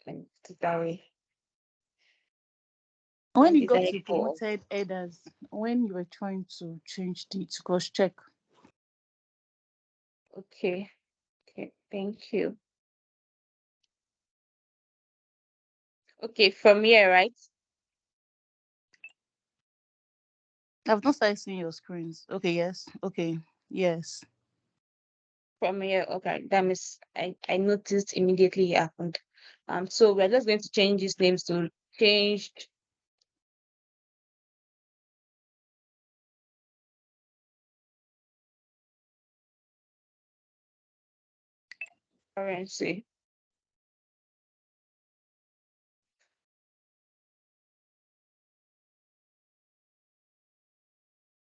let me put it that way. When When you did got I to go? promoted headers, when you were trying to change the to cross check. Okay, okay, thank you. Okay, from here, right? I've not started seeing your screens. Okay, yes. Okay, yes. From here, okay. That means I noticed immediately it happened. So we're just going to change these names to changed currency.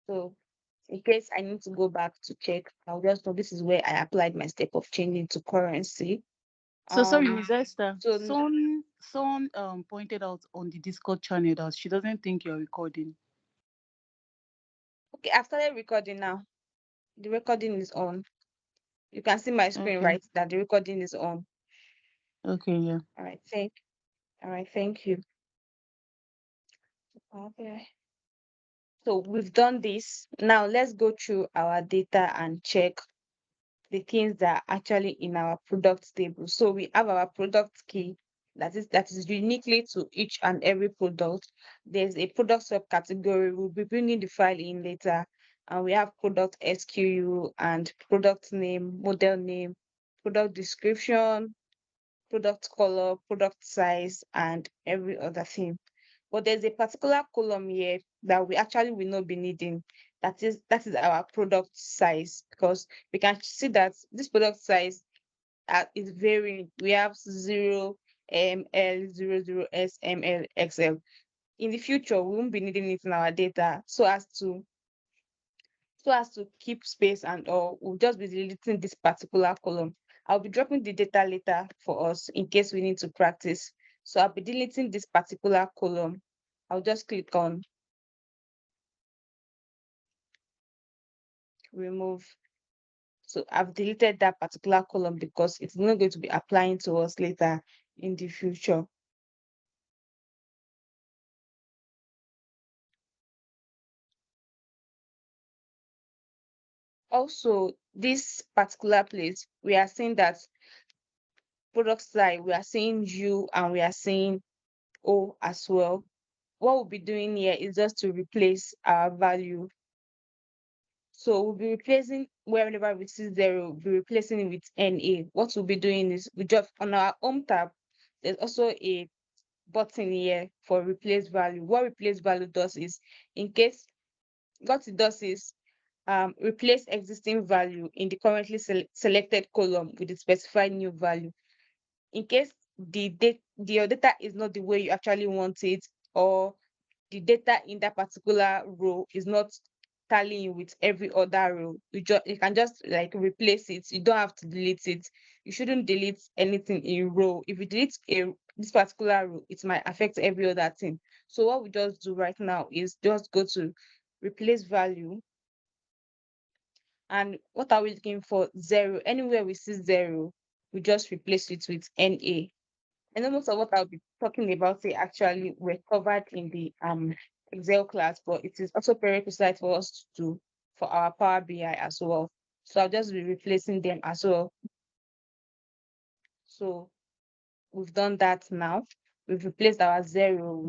So in case I need to go back to check, I'll just know this is where I applied my step of changing to currency. So sorry, Um, Miss Esther. so Someone pointed out on the Discord channel that she doesn't think you're recording. okay, I've started recording now. The recording is on. You can see my screen, Okay. right? That the recording is on. Okay, yeah. All right, thank you. Okay. So we've done this. Now let's go through our data and check the things that are actually in our product table. So we have our product key that is uniquely to each and every product. There's a product subcategory. We'll be bringing the file in later, and we have product SKU and product name, model name, product description, product color, product size, and every other thing. But there's a particular column here that we actually will not be needing. That is our product size, because we can see that this product size is varying. We have 0 ml, 00 s, ml, xl. In the future, we won't be needing it in our data, so as to keep space and all. We'll just be deleting this particular column. I'll be dropping the data later for us in case we need to practice. So I'll be deleting this particular column. I'll just click on remove. So I've deleted that particular column because it's not going to be applying to us later in the future. Also, this particular place, we are seeing that product side, we are seeing U and we are seeing O as well. What we'll be doing here is just to replace our value. So we'll be replacing wherever we see 0, we'll be replacing it with NA. What we'll be doing is we just on our home tab, there's also a button here for replace value. What replace value does is, in case what it does is replace existing value in the currently selected column with the specified new value. In case your data is not the way you actually want it, or the data in that particular row is not tallying with every other row, you can just like replace it. You don't have to delete it. You shouldn't delete anything in row. If you delete this particular row, it might affect every other thing. So what we just do right now is just go to replace value. And what are we looking for? 0. Anywhere we see 0, we just replace it with NA. I know most of what I'll be talking about here actually were covered in the Excel class, but it is also prerequisite for us to do for our Power BI as well. So I'll just be replacing them as well. So we've done that now. We've replaced our 0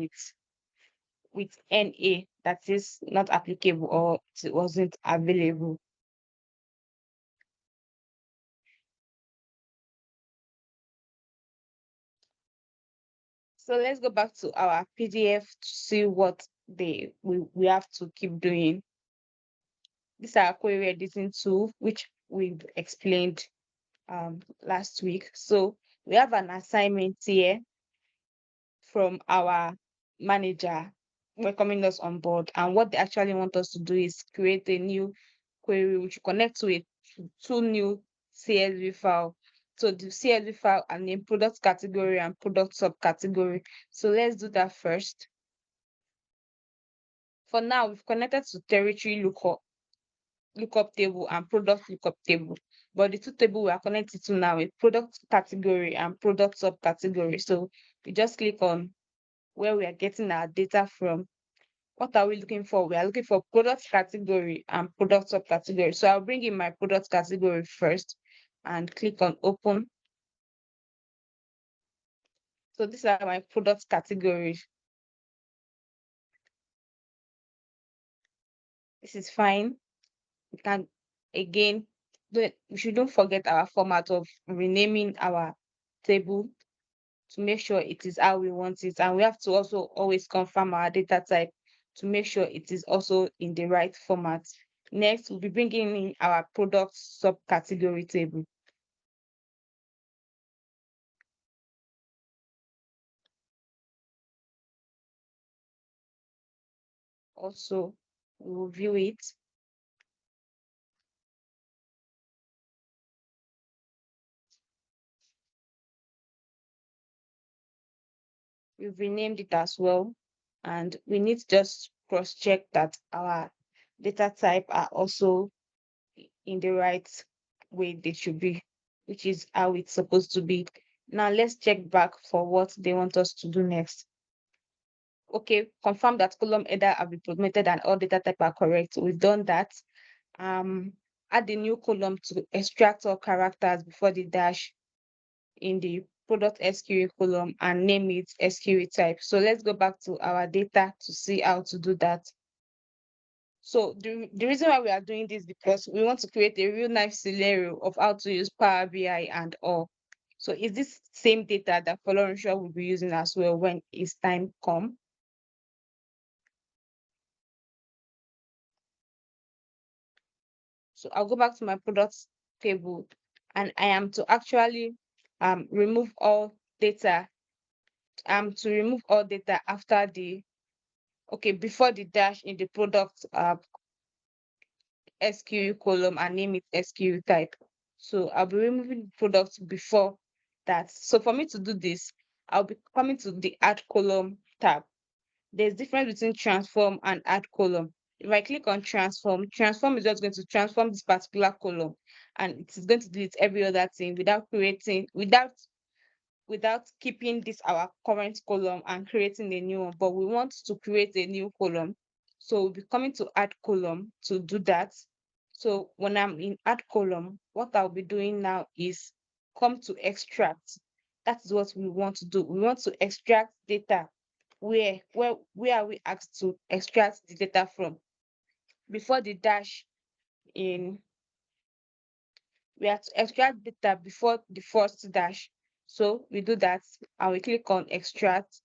with NA, that is not applicable or it wasn't available. So let's go back to our PDF to see what we have to keep doing. These are query editing tool, which we've explained last week. So we have an assignment here from our manager welcoming us on board. And what they actually want us to do is create a new query which connects to two new CSV file. So the CSV file and name product category and product subcategory. So let's do that first. For now, we've connected to territory lookup table and product lookup table. but the two table we are connected to now is product category and product subcategory. So we just click on where we are getting our data from. What are we looking for? We are looking for product category and product subcategory. So I'll bring in my product category first and click on open. So these are my product categories. This is fine. We can again, we shouldn't forget our format of renaming our table to make sure it is how we want it. And we have to also always confirm our data type to make sure it is also in the right format. Next, we'll be bringing in our product subcategory table. Also, we'll view it. We've renamed it as well. And we need to just cross-check that our data type are also in the right way they should be, which is how it's supposed to be. Now let's check back for what they want us to do next. Okay, confirm that column header have been formatted and all data type are correct. We've done that. Add a new column to extract all characters before the dash in the product SQL column and name it SQL type. So let's go back to our data to see how to do that. So the reason why we are doing this because we want to create a real life scenario of how to use Power BI and all. So is this same data that Folorunsho will be using as well when its time come? So I'll go back to my products table and I am to actually remove all data. To remove all data after the before the dash in the product SQL column and name it SQL type. So I'll be removing the product before that. So for me to do this, I'll be coming to the add column tab. There's difference between transform and add column. If I click on transform, transform is just going to transform this particular column and it is going to delete every other thing without keeping this our current column and creating a new one. But we want to create a new column. So we'll be coming to add column to do that. So when I'm in add column, what I'll be doing now is come to extract. That is what we want to do. We want to extract data. Where are we asked to extract the data from? Before the dash in we have to extract data before the first dash. So we do that and we click on extract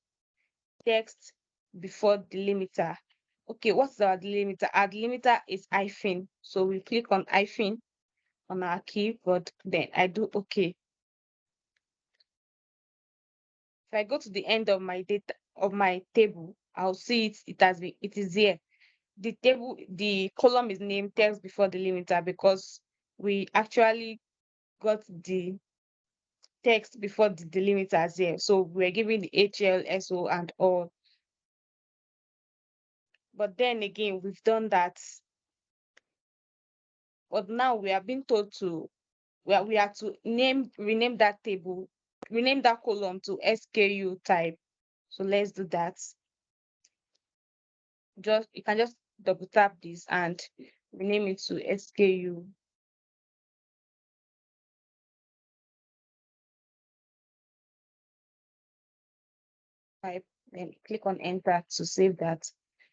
text before delimiter. Okay, what's our delimiter? Our delimiter is hyphen. So we click on hyphen on our keyboard, then I do okay. If I go to the end of my data of my table, I'll see it is here. The column is named text before delimiter because we actually got the text before the delimiters here. So we're giving the HL, SO, and all. But then again, we've done that. But now we are being told to we are to rename that table, rename that column to SKU type. So let's do that. You can just double tap this and rename it to SKU. Type, then click on enter to save that.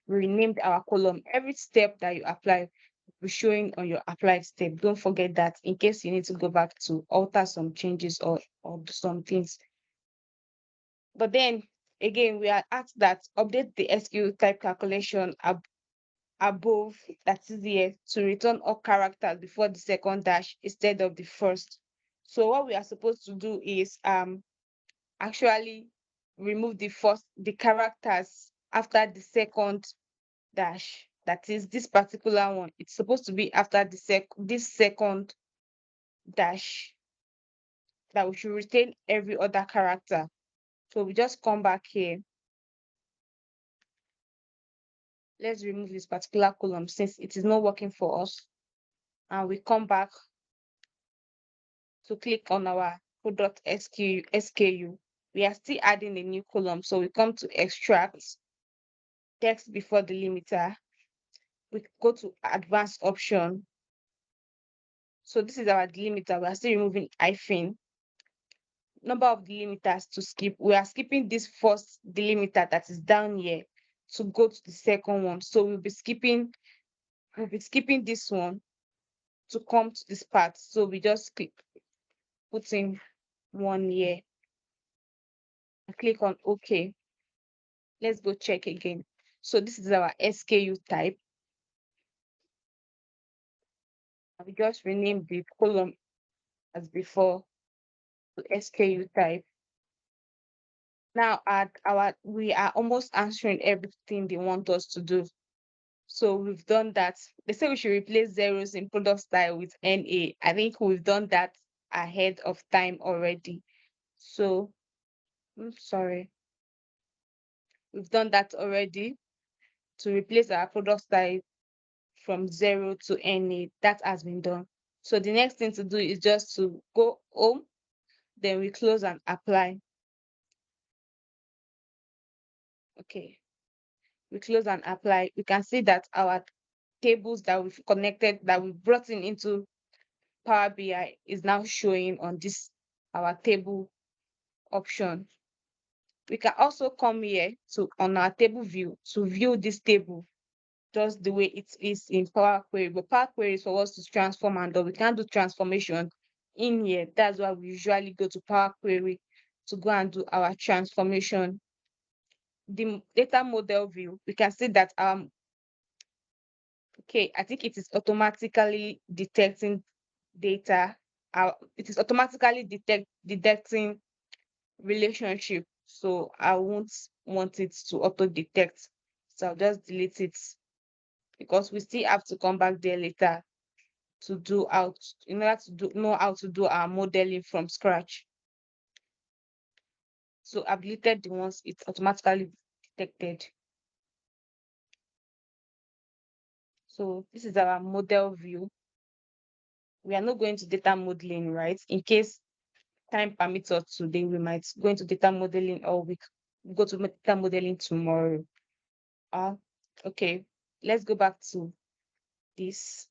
We renamed our column. Every step that you apply will be showing on your applied step. Don't forget that in case you need to go back to alter some changes or do some things. But then again, we are asked that update the SQL type calculation above that is here to return all characters before the second dash instead of the first. So what we are supposed to do is actually remove the characters after the second dash. That is this particular one. It's supposed to be after this second dash that we should retain every other character. So we just come back here. Let's remove this particular column since it is not working for us. And we come back to click on our product SKU. We are still adding a new column. So we come to extract text before delimiter. We go to advanced option. So this is our delimiter. We are still removing hyphen. Number of delimiters to skip. We are skipping this first delimiter that is down here to go to the second one. So we'll be skipping this one to come to this part. So we just put in one here and click on OK. Let's go check again. So this is our SKU type. We just renamed the column as before to SKU type. Now we are almost answering everything they want us to do. So we've done that. They say we should replace zeros in product style with NA. I think we've done that ahead of time already. So sorry. We've done that already to replace our product style from 0 to NA. That has been done. So the next thing to do is just to go home, then we close and apply. Okay, we close and apply. We can see that our tables that we've connected, that we've brought into Power BI is now showing on this our table option. We can also come here to on our table view to view this table just the way it is in Power Query. But Power Query is for us to transform, and we can't do transformation in here. That's why we usually go to Power Query to go and do our transformation. The data model view, we can see that okay, I think it is automatically detecting data. It is automatically detecting relationship. So I won't want it to auto detect. So I'll just delete it because we still have to come back there later to do out in order to know how to do our modeling from scratch. So I've deleted the ones it's automatically detected. So this is our model view. We are not going to data modeling, right? In case time permits us today, we might go into data modeling, or we go to data modeling tomorrow. Okay, let's go back to this.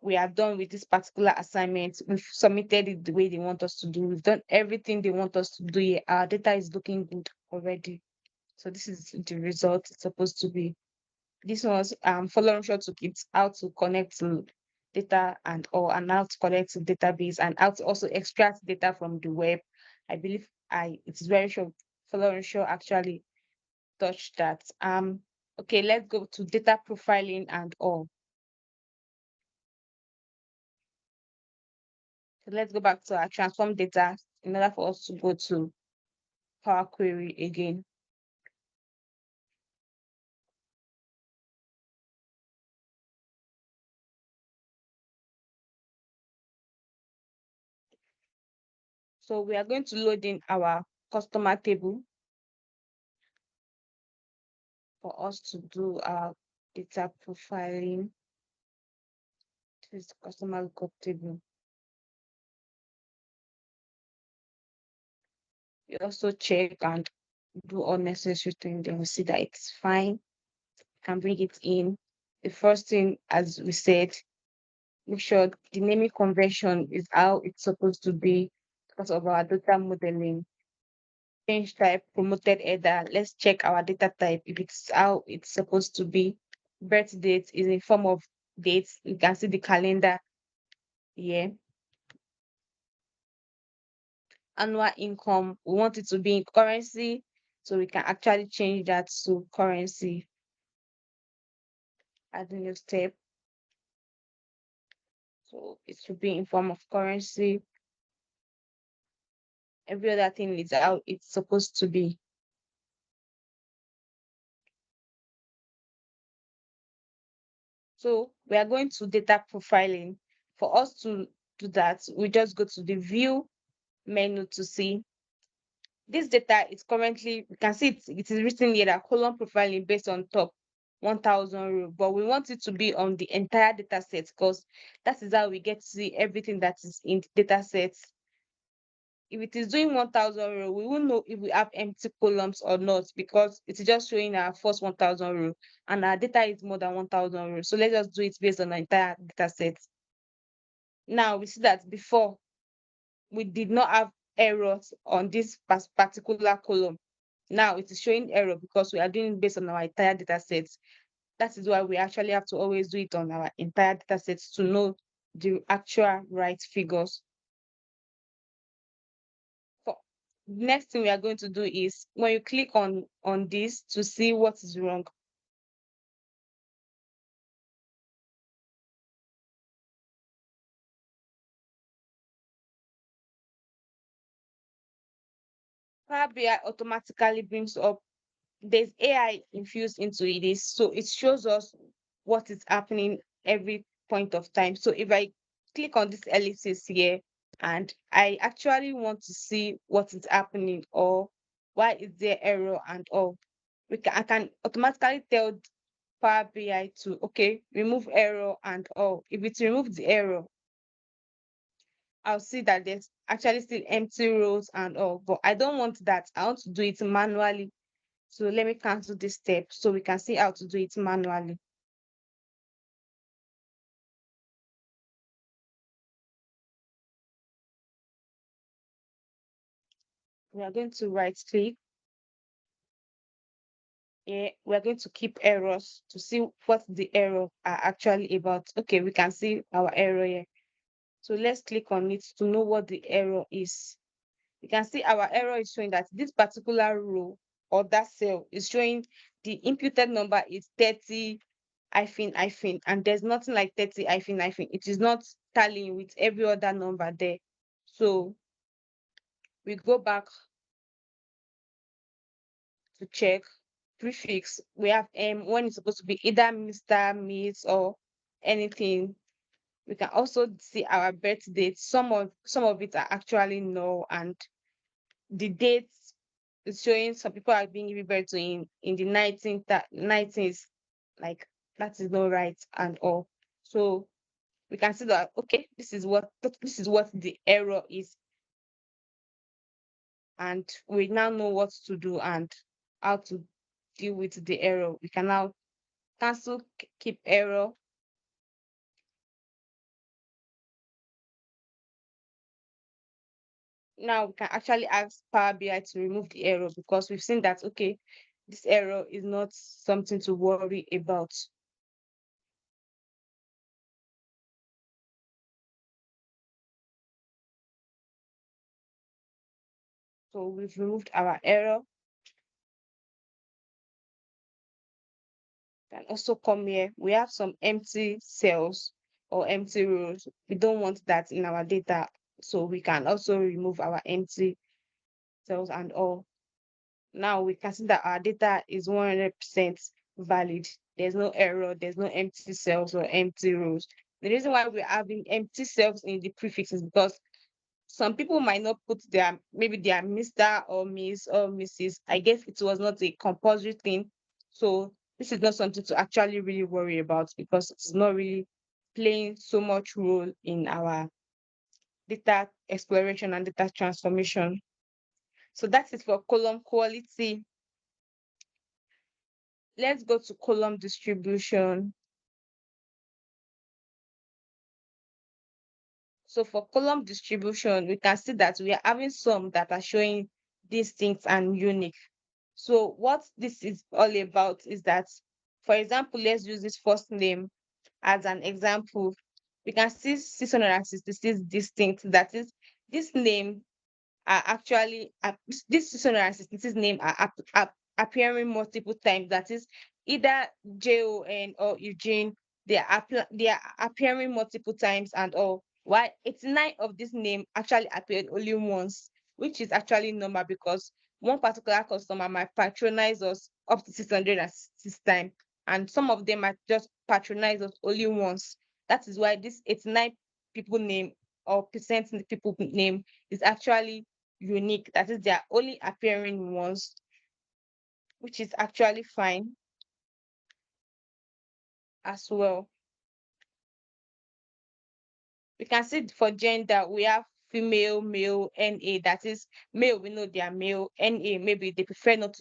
We are done with this particular assignment. We've submitted it the way they want us to do. We've done everything they want us to do here. Our data is looking good already. So this is the result it's supposed to be. This was following short took it how to connect to data and how to connect to database and how to also extract data from the web. I believe it's very sure following short actually touched that. Okay, let's go to data profiling and all. So let's go back to our transform data in order for us to go to Power Query again. So we are going to load in our customer table for us to do our data profiling. This is the customer lookup table. We also check and do all necessary things, then we see that it's fine. Can bring it in. The first thing, as we said, make sure the naming convention is how it's supposed to be because of our data modeling. Change type, promoted header. Let's check our data type if it's how it's supposed to be. Birth date is in form of dates. You can see the calendar here. Annual income, we want it to be in currency, so we can actually change that to currency. Add a new step. So it should be in form of currency. Every other thing is how it's supposed to be. So we are going to data profiling. For us to do that, we just go to the view menu to see this data is currently, we can see it is written here that column profiling based on top. 1000 row, but we want it to be on the entire data set because that is how we get to see everything that is in the data set. If it is doing 1000 row, we won't know if we have empty columns or not because it's just showing our first 1000 row and our data is more than 1000 rows. So let's just do it based on the entire data set. Now we see that before we did not have errors on this particular column. Now it is showing error because we are doing it based on our entire data set. That is why we actually have to always do it on our entire data sets to know the actual right figures. For next thing we are going to do is when you click on this to see what is wrong, Power BI automatically brings up there's AI infused into it, so it shows us what is happening every point of time. So if I click on this ellipsis here and I actually want to see what is happening or why is there error and all, I can automatically tell Power BI to okay, remove error and all. If it removes the error, I'll see that there's actually still empty rows and all. But I don't want that. I want to do it manually. So let me cancel this step so we can see how to do it manually. We are going to right click. Yeah, we are going to keep errors to see what the error are actually about. Okay, we can see our error here. So let's click on it to know what the error is. You can see our error is showing that this particular row or that cell is showing the imputed number is 30 hyphen hyphen and there's nothing like 30 hyphen hyphen. It is not tallying with every other number there. So we go back to check prefix. We have when it's supposed to be either Mr., Miss, or anything. We can also see our birth date. Some of it are actually no, and the dates is showing some people are being given birth to in the 19th, like that is not right and all. So we can see that okay, this is what the error is, and we now know what to do and how to deal with the error. We can now cancel keep error. Now we can actually ask Power BI to remove the error because we've seen that okay, this error is not something to worry about. So we've removed our error. Can also come here. We have some empty cells or empty rows. We don't want that in our data. So we can also remove our empty cells and all. Now we can see that our data is 100% valid. There's no error, there's no empty cells or empty rows. The reason why we're having empty cells in the prefix is because some people might not put maybe their Mr. or Miss or Mrs. I guess it was not a compulsory thing. So this is not something to actually really worry about because it's not really playing so much role in our data exploration and data transformation. So that is for column quality. Let's go to column distribution. So for column distribution, we can see that we are having some that are showing distinct and unique. So what this is all about is that, for example, let's use this first name as an example. We can see 666 distinct. That is, this name are actually this 666 name are appearing multiple times. That is either Jon or Eugene. They are appearing multiple times and all. Why 89 of this name actually appeared only once, which is actually normal because one particular customer might patronize us up to 606 times, and some of them might just patronize us only once. That is why this 89 people name or percent people name is actually unique. That is, they are only appearing once, which is actually fine. as well. We can see for gender, we have female, male, NA. That is male, we know they are male. NA, maybe they prefer not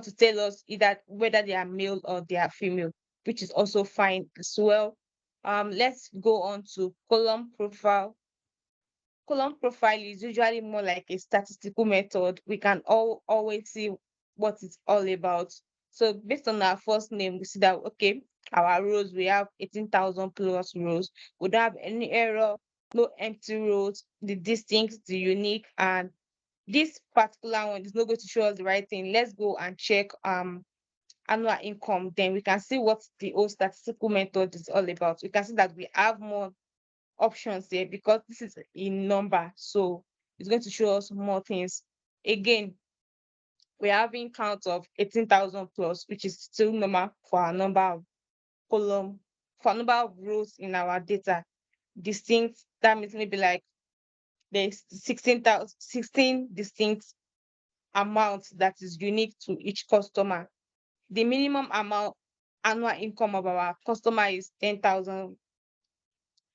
to tell us either whether they are male or they are female, which is also fine as well. Let's go on to column profile. Column profile is usually more like a statistical method. We can always see what it's all about. So based on our first name, we see that okay, our rows, we have 18,000 plus rows. We don't have any error, no empty rows, the distinct, the unique, and this particular one is not going to show us the right thing. Let's go and check annual income. Then we can see what the whole statistical method is all about. We can see that we have more options there because this is in number, so it's going to show us more things. Again, we're having count of 18,000 plus, which is still normal for our number of column, for number of rows in our data. Distinct, that means maybe like there's 16 distinct amounts that is unique to each customer. The minimum amount annual income of our customer is 10,000,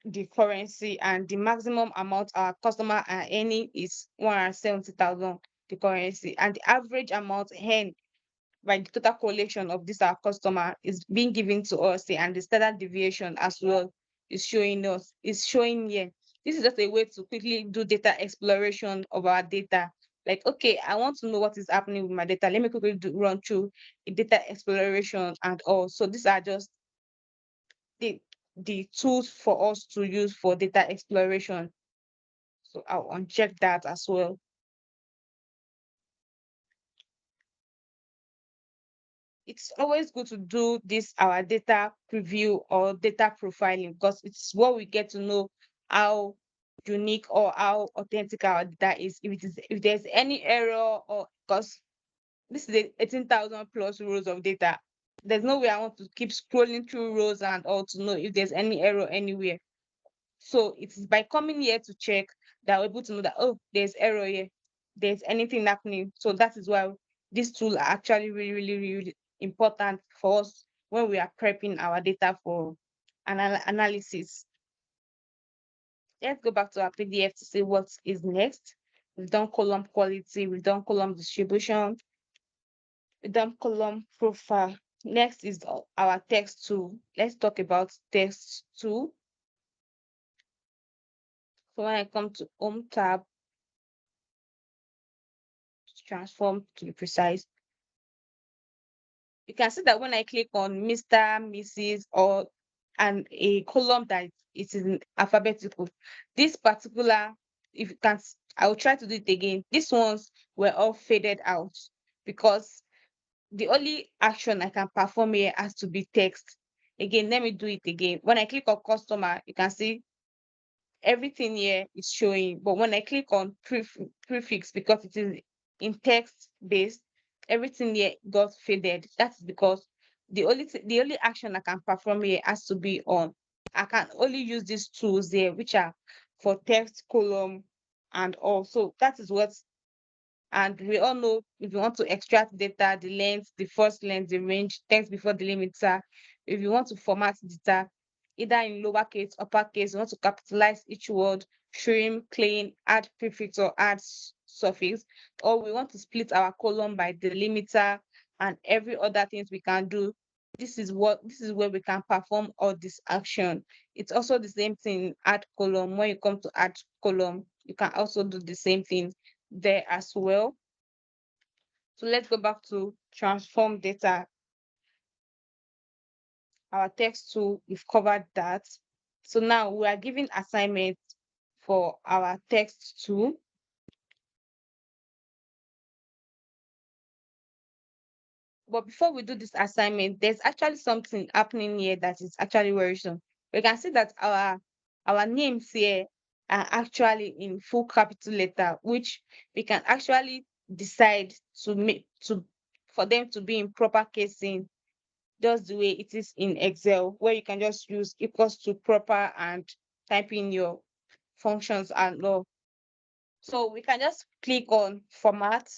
the currency, and the maximum amount our customer are earning is 170,000, the currency, and the average amount earned by the total collection of this our customer is being given to us, and the standard deviation as well is showing here. This is just a way to quickly do data exploration of our data. Like, okay, I want to know what is happening with my data. Let me quickly run through a data exploration and all. So these are just the the tools for us to use for data exploration. So I'll uncheck that as well. It's always good to do this our data preview or data profiling because it's what we get to know how unique or how authentic our data is. If there's any error, or because this is the 18,000 plus rows of data, there's no way I want to keep scrolling through rows and all to know if there's any error anywhere. So it's by coming here to check that we're able to know that, oh, there's error here, there's anything happening. So that is why these tools are actually really, really, really important for us when we are prepping our data for analysis. Let's go back to our PDF to see what is next. We've done column quality, we've done column distribution, we've done column profile. Next is our text tool. Let's talk about text tool. So when I come to Home tab, transform to be precise, you can see that when I click on Mr., Mrs., or and a column that it is in alphabetical, this particular, if you can, I will try to do it again. These ones were all faded out because the only action I can perform here has to be text. Again, let me do it again. When I click on customer, you can see everything here is showing. But when I click on prefix, because it is in text based, everything here got faded. That's because the only action I can perform here has to be on. I can only use these tools there, which are for text, column, and also that is what. And we all know if you want to extract data, the length, the first length, the range, text before the limiter. If you want to format data, either in lowercase, uppercase, you want to capitalize each word, trim, clean, add prefix or add suffix, or we want to split our column by delimiter and every other things we can do. This is where we can perform all this action. It's also the same thing, add column. When you come to add column, you can also do the same thing there as well. So let's go back to transform data. Our text tool, we've covered that. So now we are giving assignment for our text tool. But before we do this assignment, there's actually something happening here that is actually worrisome. We can see that our names here are actually in full capital letter, which we can actually decide to make to for them to be in proper casing, just the way it is in Excel, where you can just use equals to proper and type in your functions and all. So we can just click on format,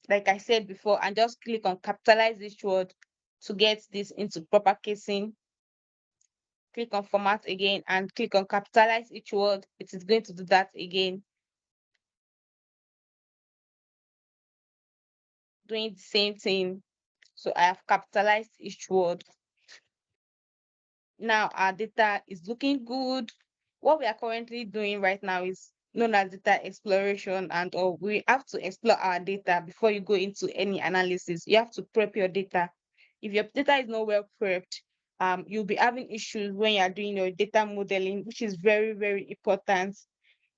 like I said before, and just click on capitalize each word to get this into proper casing. click on format again and click on capitalize each word. It is going to do that again, doing the same thing. So I have capitalized each word. Now our data is looking good. What we are currently doing right now is known as data exploration, and we have to explore our data before you go into any analysis. You have to prep your data. If your data is not well prepped, you'll be having issues when you are doing your data modeling, which is very, very important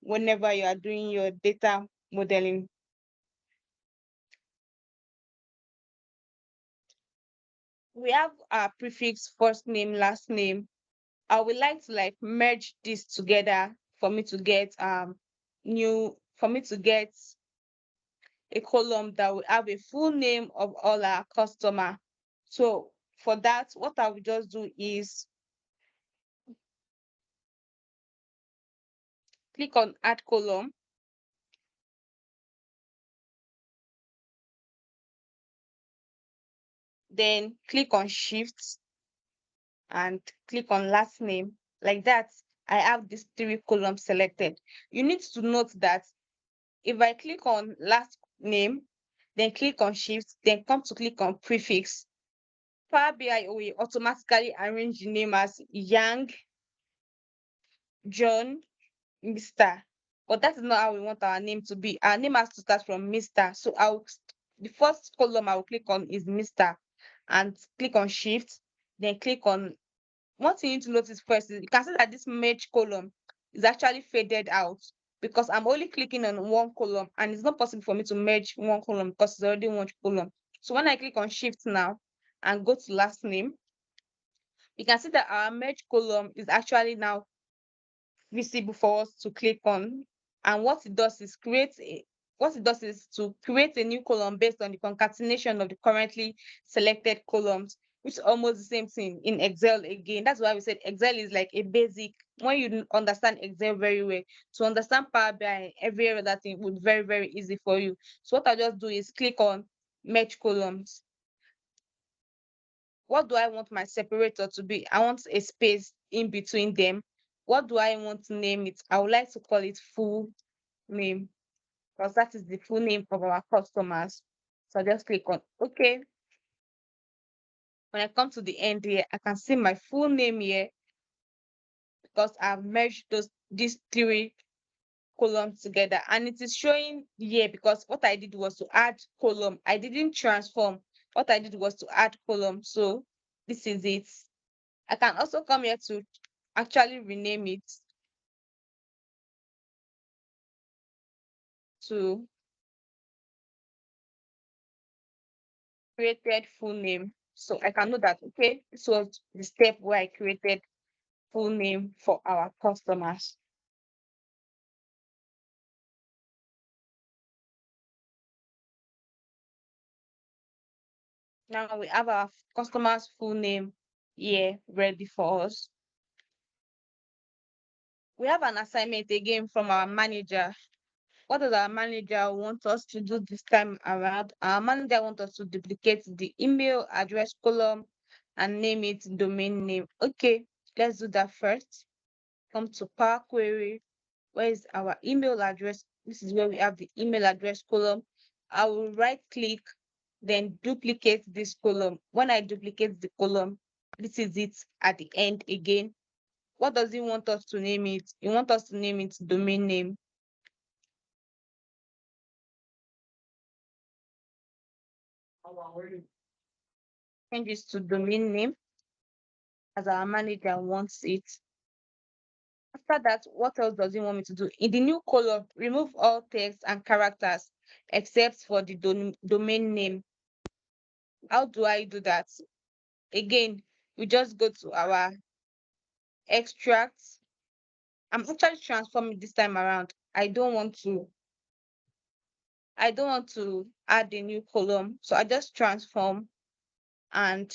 whenever you are doing your data modeling. We have our prefix, first name, last name. I would like to like merge this together for me to get for me to get a column that will have a full name of all our customer. So for that, what I will just do is click on add column, then click on shift and click on last name. Like that, I have these three columns selected. You need to note that if I click on last name, then click on shift, then come to click on prefix, PowerBI will automatically arrange the name as Yang, John, Mr. But that is not how we want our name to be. Our name has to start from Mr. So the first column I will click on is Mr. and click on shift, then click on. One thing you need to notice first is you can see that this merge column is actually faded out because I'm only clicking on one column and it's not possible for me to merge one column because it's already one column. So when I click on shift now and go to last name, you can see that our merge column is actually now visible for us to click on. And what it does is to create a new column based on the concatenation of the currently selected columns, which is almost the same thing in Excel again. That's why we said Excel is like a basic. When you understand Excel very well, to understand Power BI and every other thing would be very, very easy for you. So what I just do is click on merge columns. What do I want my separator to be? I want a space in between them. What do I want to name it? I would like to call it full name because that is the full name of our customers. So I just click on OK. When I come to the end here, I can see my full name here because I've merged these three columns together, and it is showing here because what I did was to add column. I didn't transform. What I did was to add column. So this is it. I can also come here to actually rename it to created full name. So I can know that, okay, this was the step where I created full name for our customers. Now we have our customers' full name here ready for us. We have an assignment again from our manager. What does our manager want us to do this time around? Our manager wants us to duplicate the email address column and name it domain name. Okay, let's do that first. Come to Power Query. Where is our email address? This is where we have the email address column. I will right click, then duplicate this column. When I duplicate the column, this is it at the end again. What does he want us to name it? He wants us to name it domain name. Change this to domain name as our manager wants it. After that, what else does he want me to do? In the new column, remove all text and characters except for the domain name. How do I do that? Again, we just go to our extracts. I'm actually transforming this time around. I don't want to add a new column. So I just transform and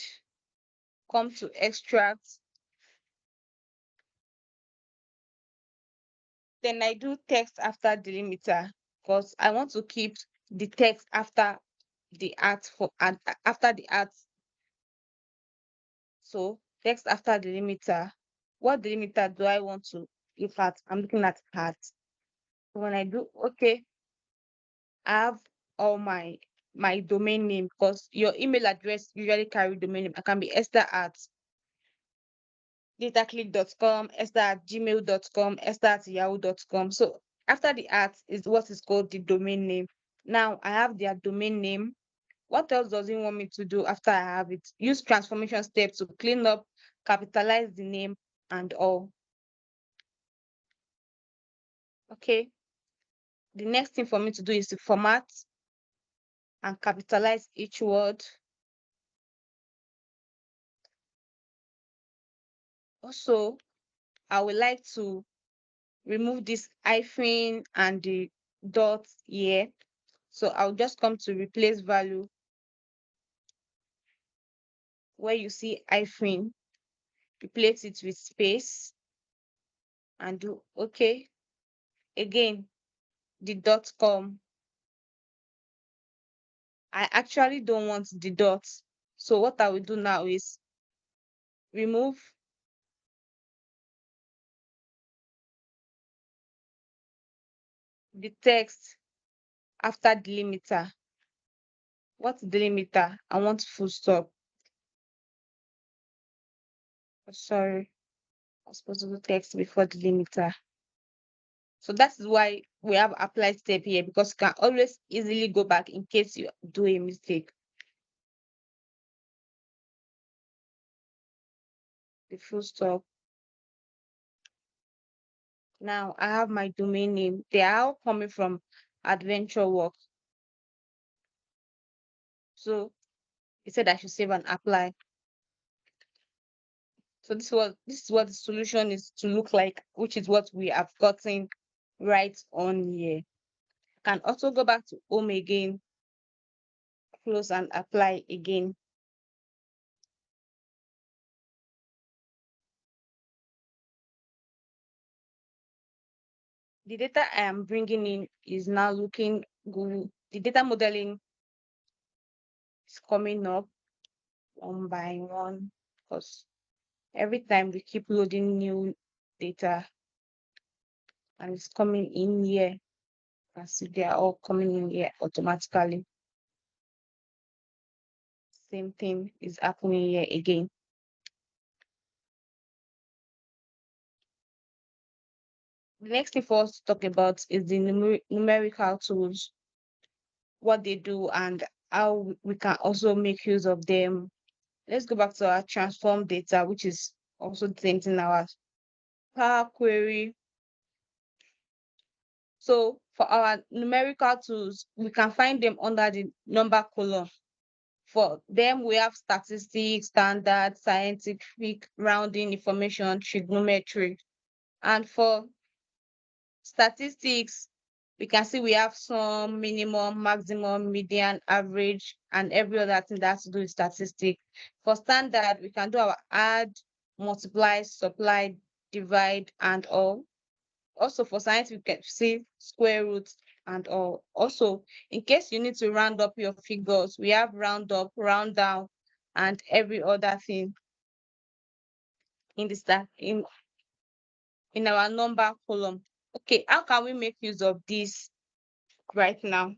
come to extracts. Then I do text after delimiter because I want to keep the text after the art for and after the art. So text after delimiter. what delimiter do I want to look at? I'm looking at art. When I do okay, I have all my domain name because your email address usually carry domain name. I can be Esther at datakliq.com, Esther at gmail.com, Esther at yahoo.com. So after the at is what is called the domain name. Now I have their domain name. What else does it want me to do after I have it? Use transformation steps to clean up, capitalize the name, and all. Okay. The next thing for me to do is to format and capitalize each word. Also, I would like to remove this hyphen and the dot here. So I'll just come to replace value where you see hyphen, replace it with space and do okay. Again, the dot com. I actually don't want the dot. So what I will do now is remove the text after delimiter. What's delimiter? I want full stop. Sorry, I was supposed to do text before delimiter. So that is why we have applied step here because you can always easily go back in case you do a mistake. The full stop. Now I have my domain name. They are all coming from Adventure Work. So it said I should save and apply. So this is what the solution is to look like, which is what we have gotten right on here. Can also go back to home again, close and apply again. The data I am bringing in is now looking good. The data modeling is coming up one by one because every time we keep loading new data and it's coming in here. As they are all coming in here automatically. Same thing is happening here again. The next thing for us to talk about is the numerical tools, what they do, and how we can also make use of them. Let's go back to our transform data, which is also the same thing our Power Query. So for our numerical tools, we can find them under the number column. For them, we have statistics, standard, scientific, rounding, information, trigonometry. And for statistics, we can see we have some minimum, maximum, median, average, and every other thing that has to do with statistics. For standard, we can do our add, multiply, supply, divide, and all. Also for science, we can see square roots and all. Also, in case you need to round up your figures, we have round up, round down, and every other thing in the stat in our number column. Okay, how can we make use of this right now?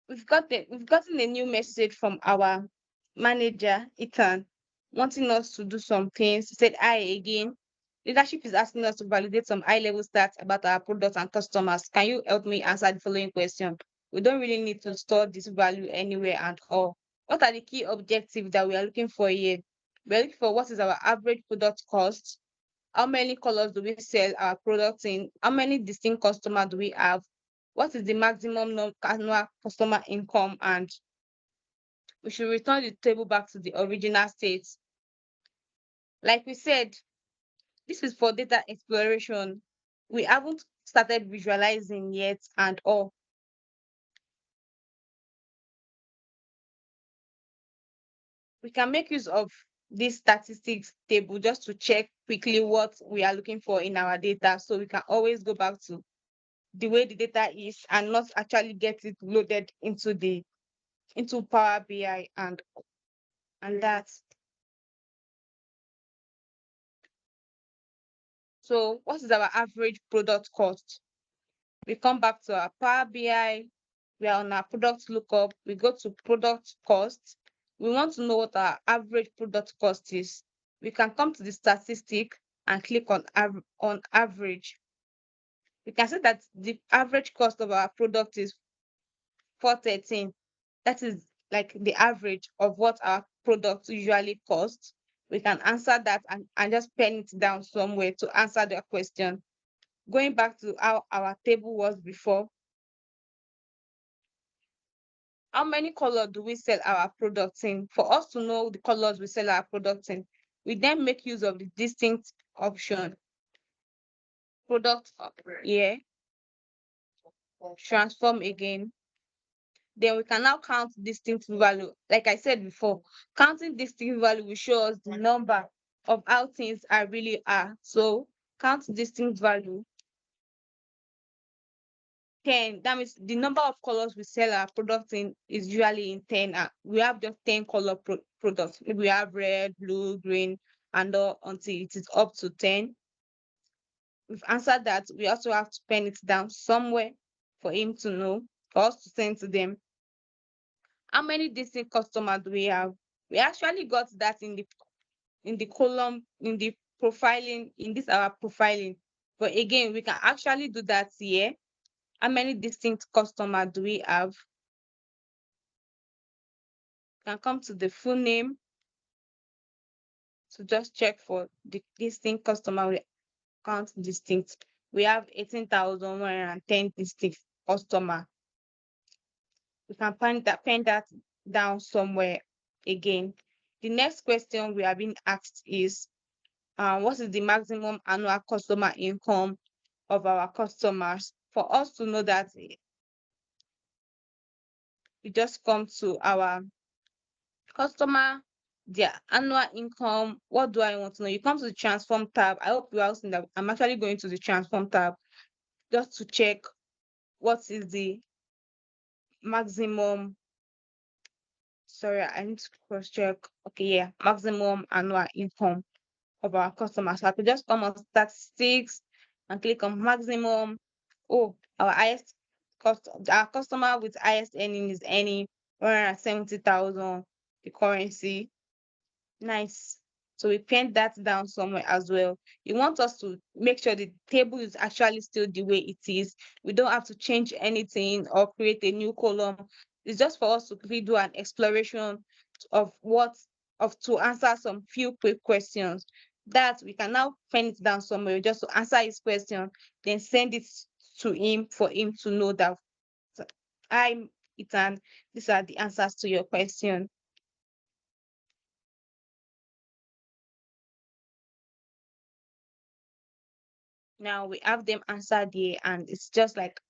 We've gotten a new message from our manager, Ethan, wanting us to do some things. He said, "Hi again. Leadership is asking us to validate some high-level stats about our products and customers. Can you help me answer the following question? We don't really need to store this value anywhere and all. What are the key objectives that we are looking for here? We're looking for what is our average product cost, how many colors do we sell our products in, how many distinct customers do we have, what is the maximum annual customer income, and we should return the table back to the original state." Like we said, this is for data exploration. We haven't started visualizing yet and all. we can make use of this statistics table just to check quickly what we are looking for in our data. So we can always go back to the way the data is and not actually get it loaded into Power BI and that. So what is our average product cost? We come back to our Power BI. We are on our product lookup. We go to product cost. We want to know what our average product cost is. We can come to the statistic and click on average. We can see that the average cost of our product is 413. That is like the average of what our products usually cost. We can answer that and just pen it down somewhere to answer the question. Going back to how our table was before, how many colors do we sell our products in? For us to know the colors we sell our products in, we then make use of the distinct option. Product here, transform again. Then we can now count distinct value. Like I said before, counting distinct value will show us the number of how things are really are. So count distinct value 10. That means the number of colors we sell our products in is usually in 10. We have just 10 color products. Maybe we have red, blue, green, and all until it is up to 10. We've answered that. We also have to pen it down somewhere for him to know, for us to send to them. How many distinct customers do we have? We actually got that in the column, in the profiling, in this our profiling. But again, we can actually do that here. How many distinct customers do we have? Can come to the full name to just check for the distinct customer. We count distinct. We have 18,110 distinct customer. We can pen that down somewhere again. The next question we are being asked is, what is the maximum annual customer income of our customers? For us to know that, we just come to our customer, their annual income. What do I want to know? You come to the transform tab. I hope you are seeing that I'm actually going to the transform tab just to check what is the maximum. Sorry, I need to cross check. Okay, yeah, maximum annual income of our customers. So I could just come on statistics and click on maximum. Oh, our customer with highest earning is earning 170,000 the currency. Nice. So we pen that down somewhere as well. You want us to make sure the table is actually still the way it is. We don't have to change anything or create a new column. It's just for us to quickly do an exploration of to answer some few quick questions. That we can now pen it down somewhere just to answer his question, then send it to him for him to know that I'm Ethan. These are the answers to your question. Now we have them answered here, and it's just like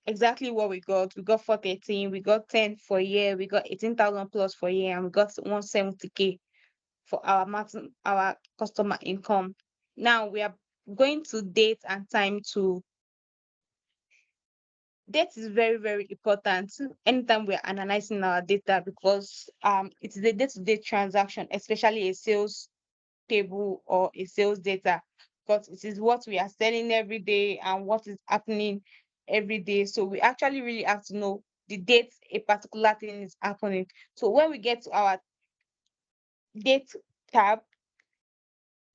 exactly what we got. We got 413, we got 10 for a year, we got 18,000 plus for a year, and we got 170K for our customer income. Now we are going to date and time to date is very, very important anytime we're analyzing our data because it's the day-to-day transaction, especially a sales table or a sales data, because it is what we are selling every day and what is happening every day. So we actually really have to know the date a particular thing is happening. So when we get to our date tab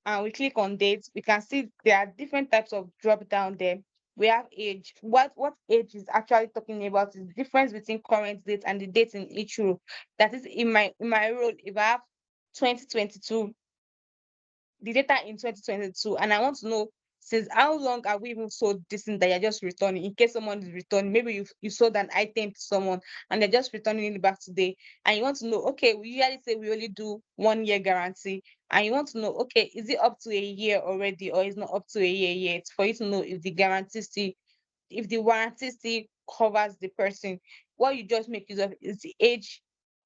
and we click on dates, we can see there are different types of drop down there. We have age. What age is actually talking about is the difference between current date and the date in each row. That is in my role, if I have 2022, the data in 2022, and I want to know since how long have we even sold this thing that you're just returning, in case someone is returning. Maybe you sold an item to someone and they're just returning it back today, and you want to know, okay, we usually say we only do 1 year guarantee, and you want to know, okay, is it up to a year already or is not up to a year yet, for you to know if the if the warranty still covers the person. What you just make use of is the age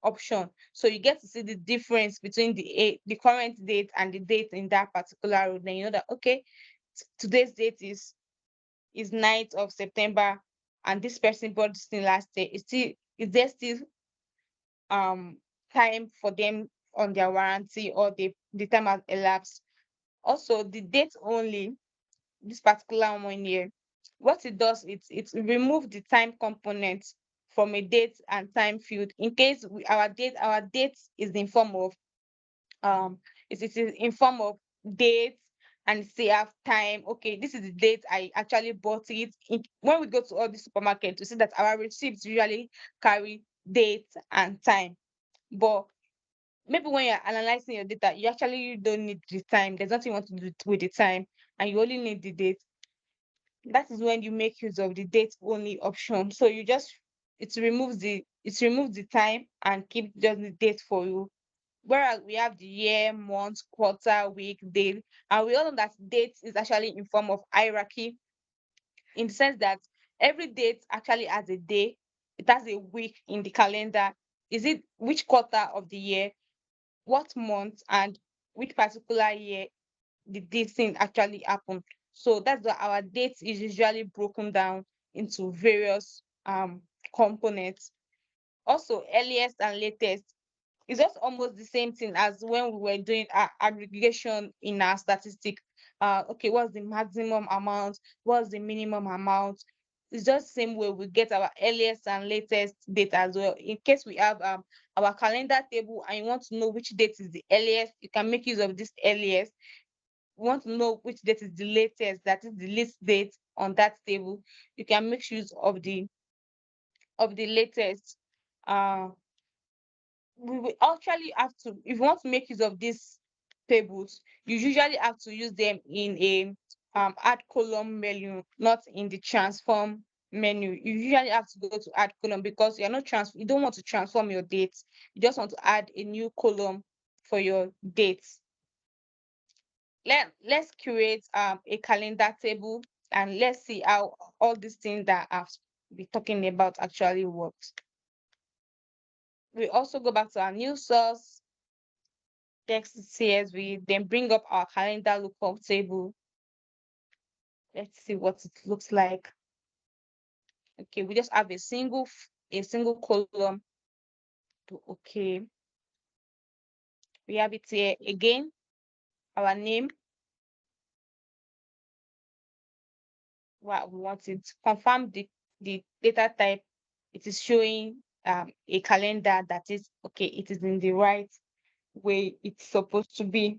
option. So you get to see the difference between the current date and the date in that particular row. Then you know that okay, today's date is 9th of September, and this person bought this thing last year. Is there still um time for them on their warranty, or the time has elapsed? Also, the date only, this particular one here, what it does, it remove the time component from a date and time field. In case our date is in form of it is in form of date, and say have time. Okay, this is the date I actually bought it. When we go to all the supermarket, we see that our receipts usually carry date and time. But maybe when you're analyzing your data, you actually don't need the time. There's nothing you want to do with the time, and you only need the date. That is when you make use of the date only option. So you just it removes the time and keep just the date for you. Whereas we have the year, month, quarter, week, day, and we all know that date is actually in form of hierarchy, in the sense that every date actually has a day, it has a week in the calendar. Is it which quarter of the year, what month, and which particular year did this thing actually happen? So that's why our date is usually broken down into various components. Also, earliest and latest, it's just almost the same thing as when we were doing our aggregation in our statistic. Okay, what's the maximum amount? What's the minimum amount? It's just the same way we get our earliest and latest data as well. In case we have our calendar table and you want to know which date is the earliest, you can make use of this earliest. You want to know which date is the latest, that is the least date on that table, you can make use of the latest. Uh, we will actually have to, if you want to make use of these tables, you usually have to use them in a add column menu, not in the transform menu. You usually have to go to add column, because you don't want to transform your dates. You just want to add a new column for your dates. Let's create a calendar table, and let's see how all these things that I've been talking about actually works. We also go back to our new source, text CSV, then bring up our calendar lookup table. Let's see what it looks like. Okay, we just have a single column. Okay, we have it here again, our name, what we want it, confirm the data type. It is showing a calendar that is okay, it is in the right way it's supposed to be.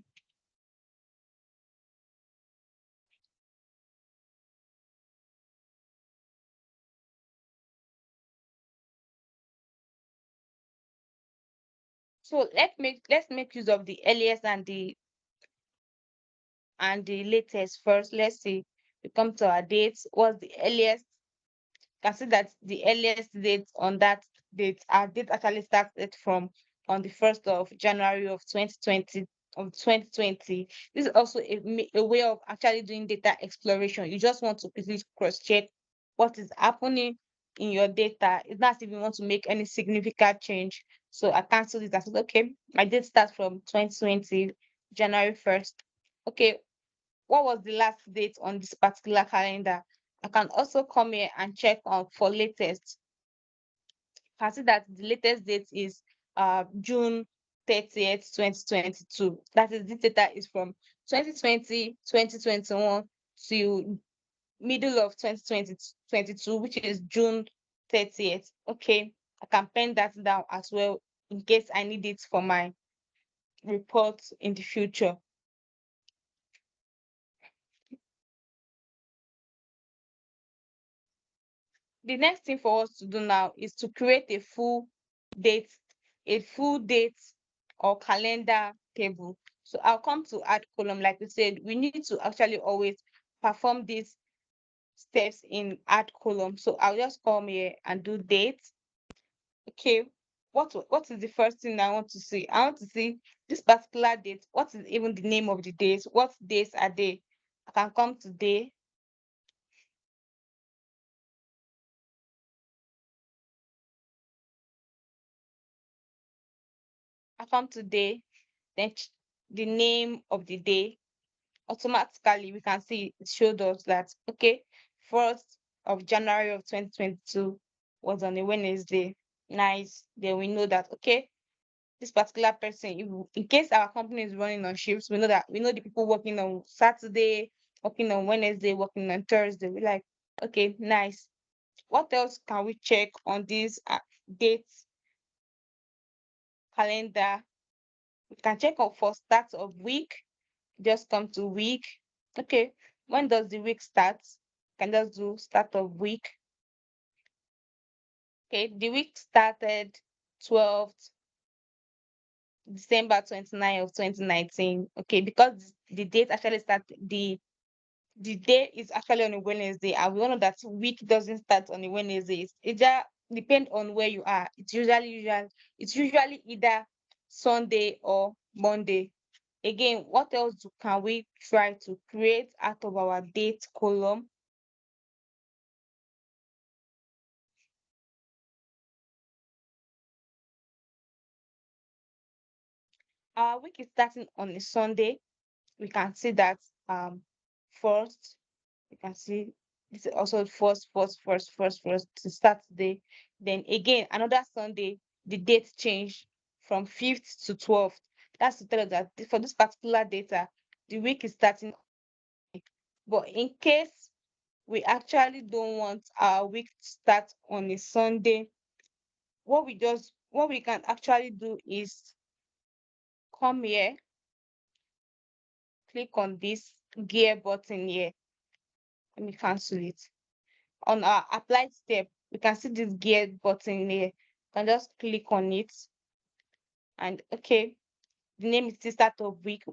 So let's make use of the earliest and the latest first. Let's see. We come to our dates. What's the earliest? Can see that the earliest date on that date, our date actually started from on the 1st of January of 2020. This is also a way of actually doing data exploration. You just want to quickly cross-check what is happening in your data. It's not as if you want to make any significant change. So I cancel this. I said, okay, my date starts from 2020, January 1st. Okay, what was the last date on this particular calendar? I can also come here and check on for latest. I can see that the latest date is June 30th, 2022. That is, this data is from 2020, 2021 to middle of 2022, which is June 30th. Okay, I can pen that down as well in case I need it for my report in the future. The next thing for us to do now is to create date, a full date or calendar table. So I'll come to add column. Like we said, we need to actually always perform these steps in add column. So I'll just come here and do date. Okay, what is the first thing I want to see? I want to see this particular date. What is even the name of the date? What days are they? I can come to day. I come to day, then the name of the day. Automatically we can see it showed us that okay, 1st of January of 2022 was on a Wednesday. Nice. Then we know that okay, this particular person, in case our company is running on shifts, we know the people working on Saturday, working on Wednesday, working on Thursday. We're like, okay, nice. What else can we check on this dates calendar? We can check on for start of week. Just come to week. Okay, when does the week start? Can just do start of week. Okay, the week started 12th December 29 of 2019. Okay, because the date actually started, the day is actually on a Wednesday, and we all know that week doesn't start on a Wednesday. It just depends on where you are. It's usually either Sunday or Monday. Again, what else can we try to create out of our date column? Our week is starting on a Sunday. We can see that first, you can see this is also first to Saturday. Then again, another Sunday, the date changed from 5th to 12th. That's to tell us that for this particular data, the week is starting. But in case we actually don't want our week to start on a Sunday, what we can actually do is come here, click on this gear button here. Let me cancel it. On our applied step, we can see this gear button here. You can just click on it, and okay, the name is still start of week.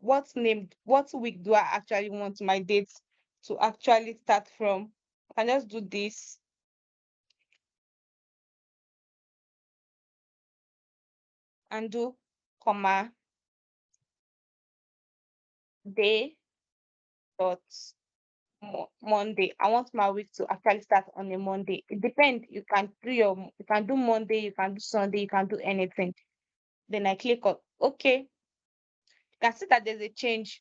What week do I actually want my dates to actually start from? I can just do this and do comma day dot Monday. I want my week to actually start on a Monday. It depends. You can do Monday, you can do Sunday, you can do anything. Then I click on okay. You can see that there's a change.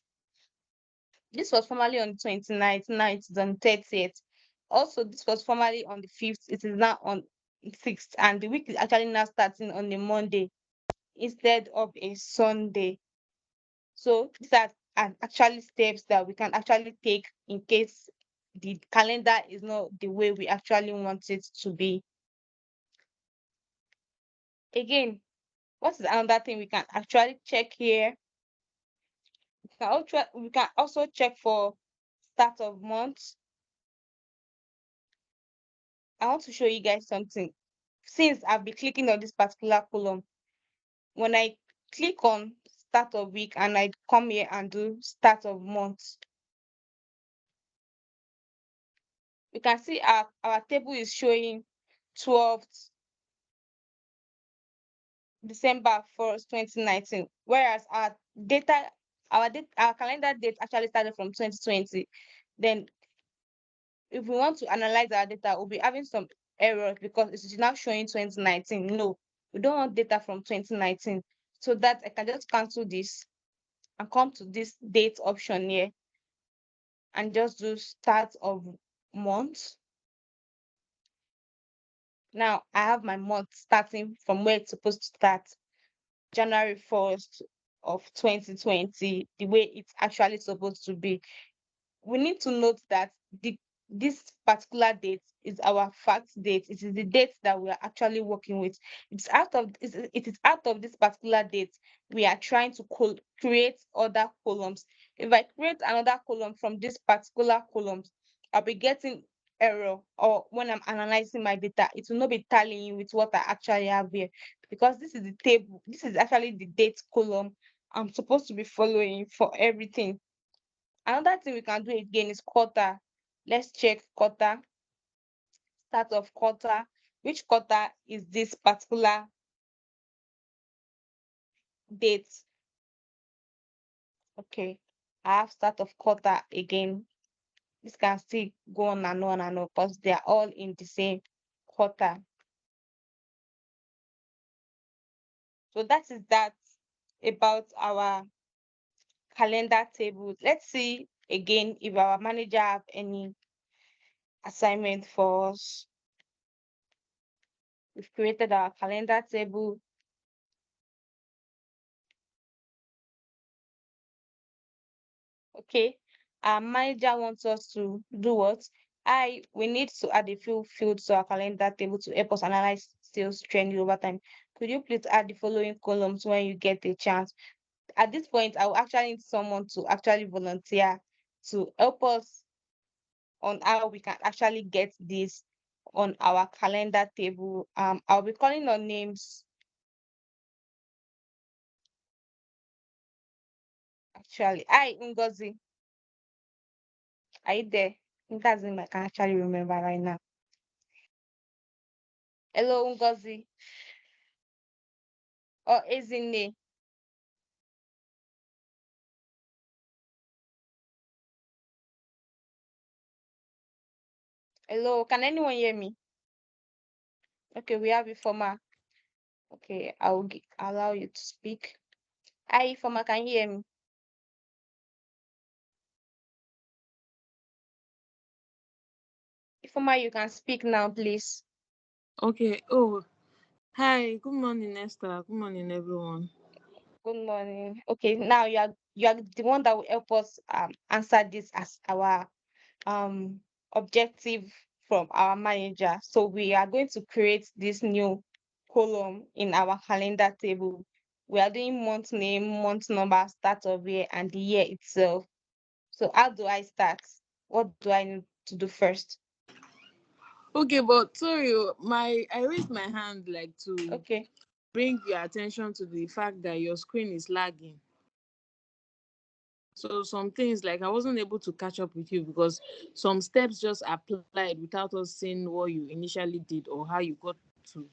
This was formerly on the 29th, now it is on 30th. Also, this was formerly on the 5th, it is now on 6th, and the week is actually now starting on a Monday instead of a Sunday. So these are actually steps that we can actually take in case the calendar is not the way we actually want it to be. Again, what is another thing we can actually check here? We can also check for start of month. I want to show you guys something. Since I've been clicking on this particular column, when I click on start of week and I come here and do start of month, you can see our table is showing 12th December 1st, 2019, whereas our calendar date actually started from 2020. Then if we want to analyze our data, we'll be having some errors because it's now showing 2019. No, we don't want data from 2019. So that I can just cancel this and come to this date option here and just do start of month. Now I have my month starting from where it's supposed to start, January 1st of 2020, the way it's actually supposed to be. We need to note that this particular date is our fact date. It is the date that we are actually working with. It is out of this particular date we are trying to create other columns. If I create another column from this particular column, I'll be getting error, or when I'm analyzing my data, it will not be tallying with what I actually have here, because this is the table. This is actually the date column I'm supposed to be following for everything. Another thing we can do again is quarter. Let's check quarter, start of quarter. Which quarter is this particular date? Okay, I have start of quarter again. This can still go on and on and on because they are all in the same quarter. So that is that about our calendar table. Let's see again if our manager have any assignment for us. We've created our calendar table. Okay. Our manager wants us to do what? We need to add a few fields to our calendar table to help us analyze sales trend over time. Could you please add the following columns when you get a chance? At this point, I will actually need someone to actually volunteer to help us on how we can actually get this on our calendar table. I'll be calling on names. Actually, hi Ngozi, are you there? I think that's the name I can actually remember right now. Hello Ngozi or Ezinne. Hello, can anyone hear me? Okay, we have Ifoma. Okay, allow you to speak. Hi Ifoma, can you hear me? Ifoma, you can speak now, please. Okay. Oh, hi. Good morning, Esther. Good morning, everyone. Good morning. Okay, now you are the one that will help us answer this as our um objective from our manager. So we are going to create this new column in our calendar table. We are doing month name, month number, start of year, and the year itself. So how do I start? What do I need to do first? Okay, but sorry, I raised my hand like to Okay. bring your attention to the fact that your screen is lagging. So some things like I wasn't able to catch up with you because some steps just applied without us seeing what you initially did or how you got to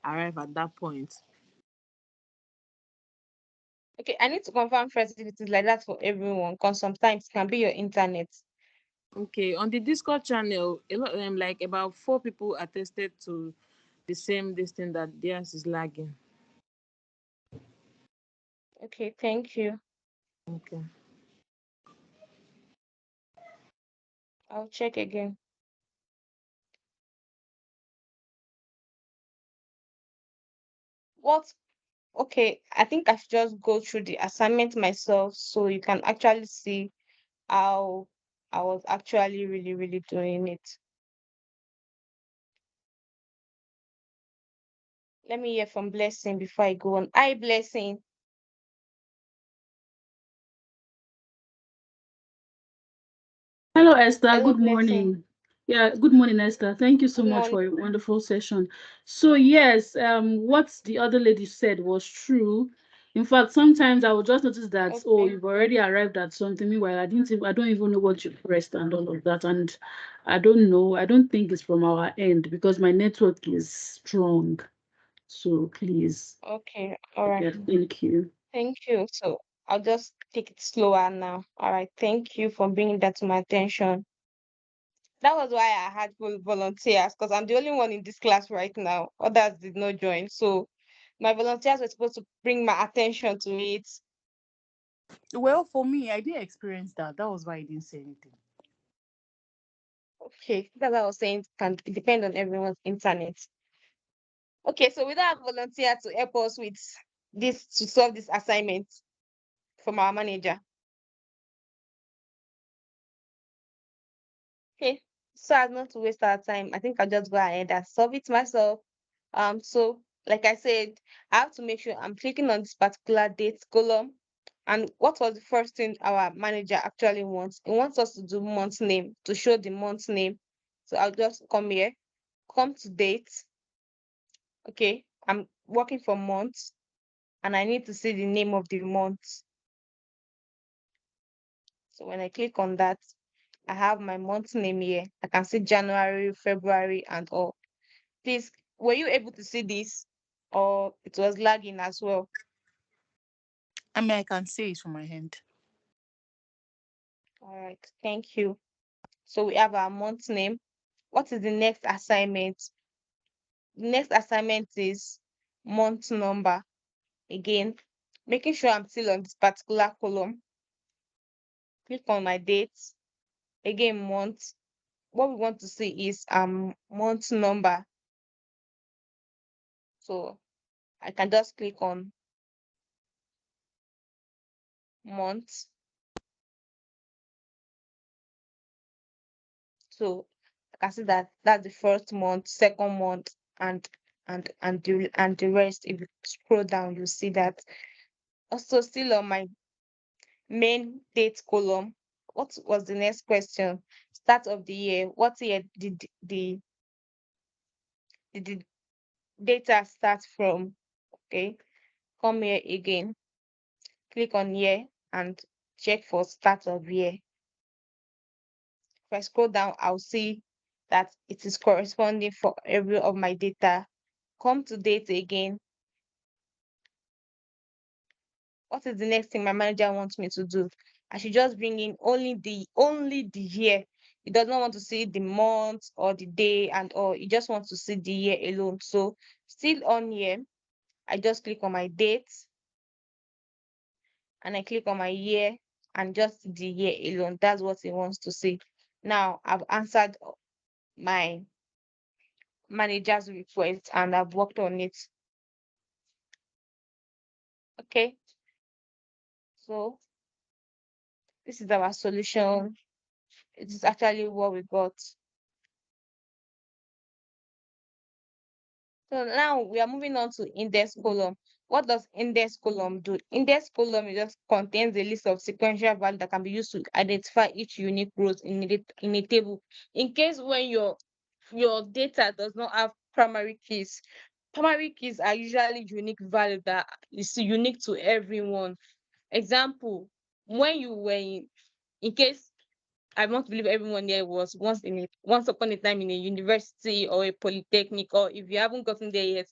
arrive at that point. Okay, I need to confirm first if it is like that for everyone, because sometimes it can be your internet. Okay, on the Discord channel, a lot like about 4 people attested to the same this thing that theirs is lagging. Okay, thank you. Okay. I'll check again. What Okay, I think I should just go through the assignment myself so you can actually see how I was actually really, really doing it. Let me hear from Blessing before I go on. Hi, Blessing. Hello, Esther. Hello, Good Blessing. morning. Yeah, good morning, Esther. Thank you so Good much morning. for a wonderful session. So yes, what the other lady said was true. In fact, sometimes I will just notice that, oh, Okay. you've already arrived at something. Meanwhile, I don't even know what you pressed and all of that. And I don't know. I don't think it's from our end because my network is strong. So please, Okay. All right. thank you. Thank you. So I'll just take it slower now. All right. Thank you for bringing that to my attention. That was why I had volunteers, because I'm the only one in this class right now. Others did not join. So my volunteers were supposed to bring my attention to it. Well, for me, I didn't experience that. That was why I didn't say anything. Okay, that's what I was saying. It can depend on everyone's internet. Okay, so we don't have volunteer to help us with this to solve this assignment from our manager. Okay, so as not to waste our time, I think I'll just go ahead and solve it myself. So like I said, I have to make sure I'm clicking on this particular date column. And what was the first thing our manager actually wants? He wants us to do month name to show the month name. So I'll just come here, come to date. Okay, I'm working for months and I need to see the name of the month. So when I click on that, I have my month name here. I can see January, February, and all. Please, were you able to see this? Or it was lagging as well? I mean, I can say it from my hand. All right, thank you. So we have our month name. What is the next assignment? The next assignment is month number. again, making sure I'm still on this particular column. Click on my dates. Again, month. What we want to see is month number. So I can just click on month. So I can see that that's the first month, second month, and the rest. If you scroll down, you see that. Also, still on my main date column. What was the next question? Start of the year. What year did the data start from? Okay, come here again. Click on year and check for start of year. If I scroll down, I'll see that it is corresponding for every of my data. Come to date again. What is the next thing my manager wants me to do? I should just bring in only the year. He does not want to see the month or the day and all. He just wants to see the year alone. So still on here, I just click on my date and I click on my year and just the year alone. That's what he wants to see. Now I've answered my manager's request and I've worked on it. Okay, so this is our solution. It is actually what we got. So now we are moving on to index column. What does index column do? Index column just contains a list of sequential values that can be used to identify each unique row in a table. In case when your data does not have primary keys. Primary keys are usually unique value that is unique to everyone. Example, when you were in case I want to believe everyone there was once upon a time in a university or a polytechnic, or if you haven't gotten there yet,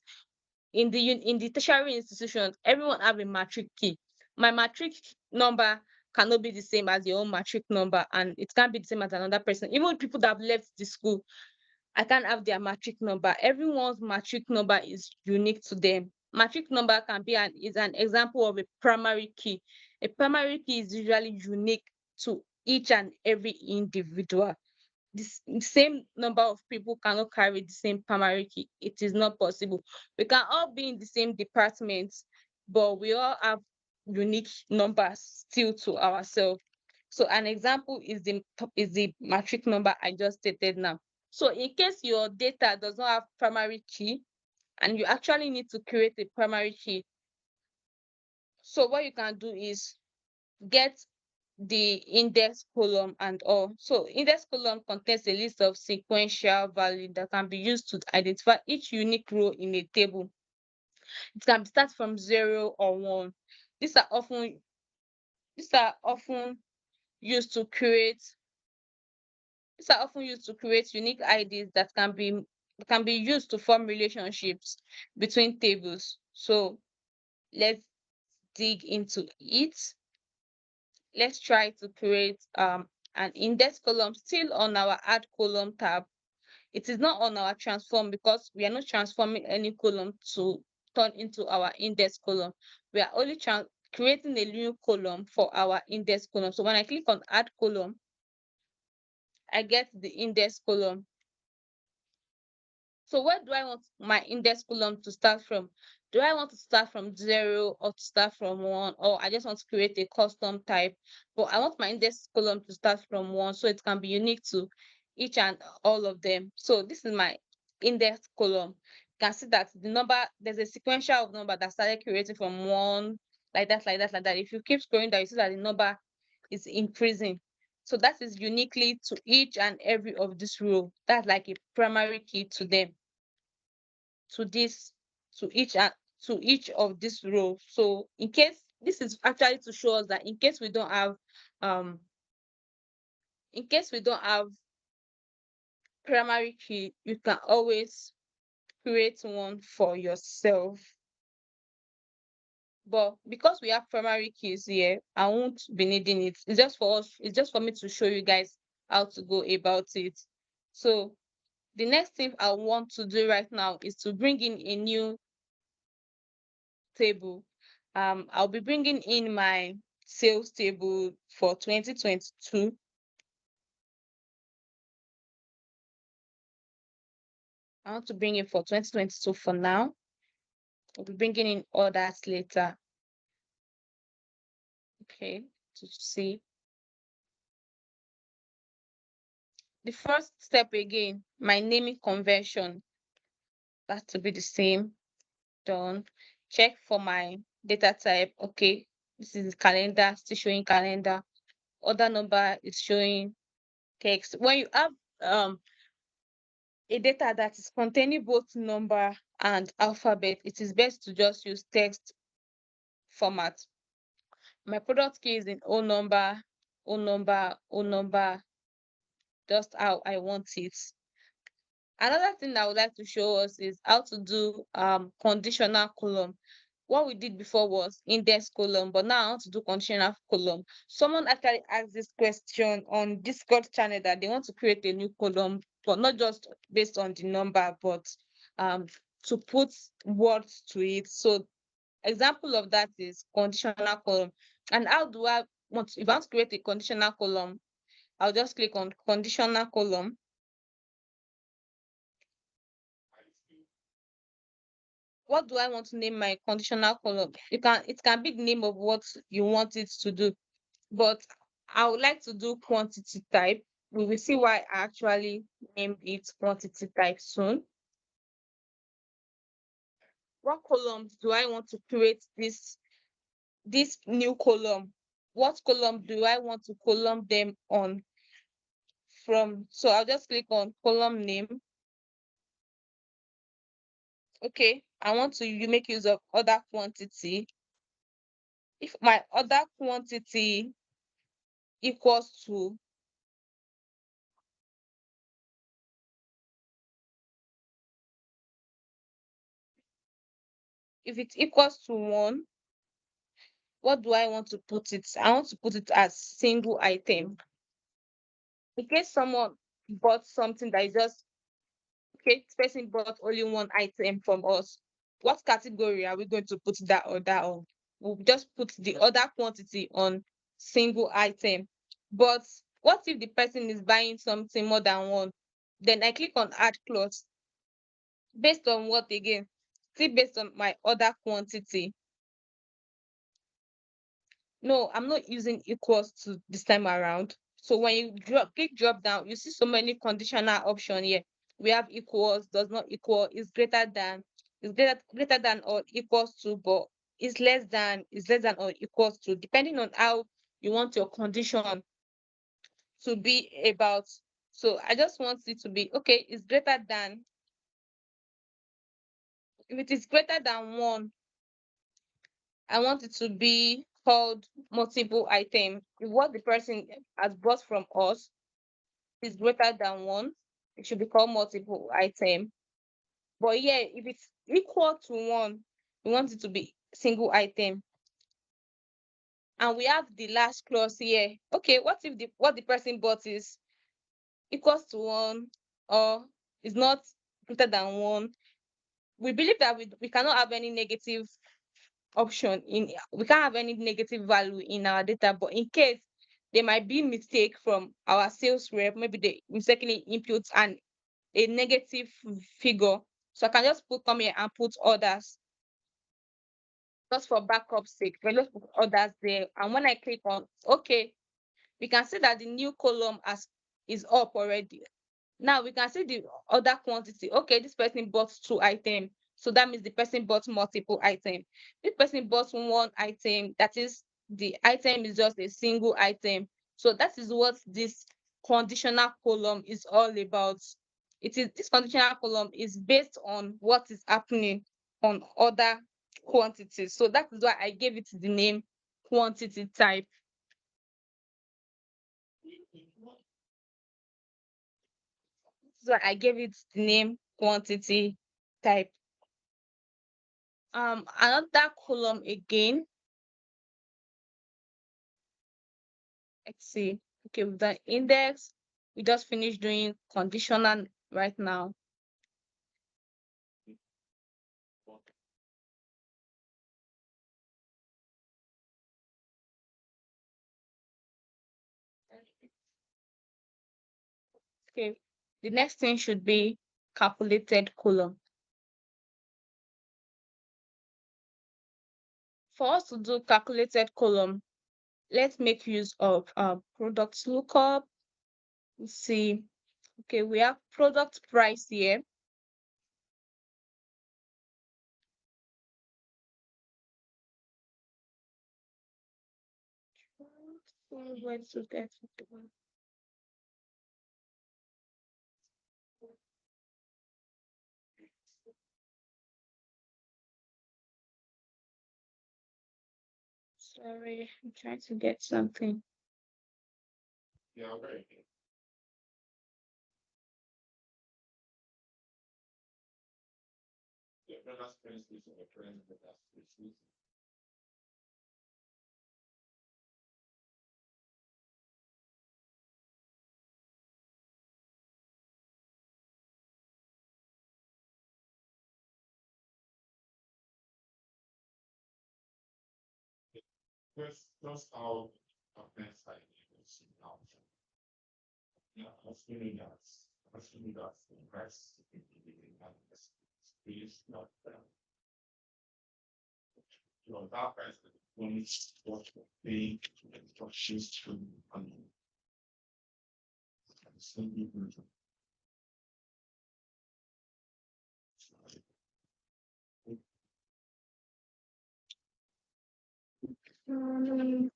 in the tertiary institutions, everyone have a matric key. My matric number cannot be the same as your own matric number, and it can't be the same as another person. Even people that have left the school, I can't have their matric number. Everyone's matric number is unique to them. Matric number is an example of a primary key. A primary key is usually unique to each and every individual. The same number of people cannot carry the same primary key. It is not possible. We can all be in the same department, but we all have unique numbers still to ourselves. So an example is the matric number I just stated now. So in case your data does not have primary key and you actually need to create a primary key, so what you can do is get the index column and all. So index column contains a list of sequential values that can be used to identify each unique row in a table. It can start from 0 or 1. These are often used to create unique IDs that can be used to form relationships between tables. So let's dig into it. Let's try to create an index column still on our add column tab. It is not on our transform because we are not transforming any column to turn into our index column. We are only creating a new column for our index column. So when I click on add column, I get the index column. So where do I want my index column to start from? Do I want to start from 0 or to start from 1, or I just want to create a custom type? But I want my index column to start from 1 so it can be unique to each and all of them. So this is my index column. You can see that there's a sequential of number that started creating from 1, like that, like that, like that. If you keep scrolling down, you see that the number is increasing. So that is uniquely to each and every of this row. That's like a primary key to them, to this, to each of this row. So in case this is actually to show us that in case we don't have um primary key, you can always create one for yourself. But because we have primary keys here, I won't be needing it. It's just for me to show you guys how to go about it. So the next thing I want to do right now is to bring in a new table. I'll be bringing in my sales table for 2022. I want to bring it for 2022 for now. I'll be bringing in others later. Okay, to see. The first step again, my naming convention, that to be the same. Done. Check for my data type. Okay, this is calendar, still showing calendar. Other number is showing text. When you have a data that is containing both number and alphabet, it is best to just use text format. My product key is in O number, O number, O number, just how I want it. Another thing I would like to show us is how to do conditional column. What we did before was index column, but now I want to do conditional column. Someone actually asked this question on Discord channel that they want to create a new column, but not just based on the number, but to put words to it. So example of that is conditional column. And how do I want to, if I want to create a conditional column, I'll just click on conditional column. What do I want to name my conditional column? It can be the name of what you want it to do, but I would like to do quantity type. We will see why I actually named it quantity type soon. What columns do I want to create this new column? What column do I want to column them on from? So I'll just click on column name. Okay, I want to make use of other quantity. If my other quantity equals to, if it equals to 1, what do I want to put it? I want to put it as single item. In case someone bought something that is just, okay, this person bought only one item from us, what category are we going to put that order on? We'll just put the other quantity on single item. But what if the person is buying something more than one? Then I click on add clause. Based on what again? Still based on my other quantity. No, I'm not using equals to this time around. So when you click drop down, you see so many conditional option here. We have equals, does not equal, is greater than or equals to, but is less than or equals to, depending on how you want your condition to be about. So I just want it to be okay, it's greater than. If it is greater than 1, I want it to be called multiple item. If what the person has bought from us is greater than 1, it should be called multiple item. But yeah, if it's equal to 1, we want it to be single item. And we have the last clause here. Okay, what if what the person bought is equals to 1 or is not greater than 1? We believe that we cannot have any negative option in, we can't have any negative value in our data, but in case there might be mistake from our sales rep, maybe they mistakenly input a negative figure, so I can just come here and put others just for backup sake. We just put others there, and when I click on okay, we can see that the new column is up already. Now we can see the other quantity. Okay, this person bought 2 items. So that means the person bought multiple items. This person bought 1 item, that is, the item is just a single item. So that is what this conditional column is all about. This conditional column is based on what is happening on other quantities. So that is why I gave it the name quantity type. So I gave it the name quantity type. Another column again. Let's see. Okay, we've done index. We just finished doing conditional right now. Okay. The next thing should be calculated column. For us to do calculated column, let's make use of product lookup. Let's see. Okay, we have product price here. Where to get it? Sorry, I'm trying to get something. Yeah, okay. Yeah, but that's friends with a friend, but that's the First how offense like see now. Yeah, assuming that the rest is not that rest only what they instructions to Um,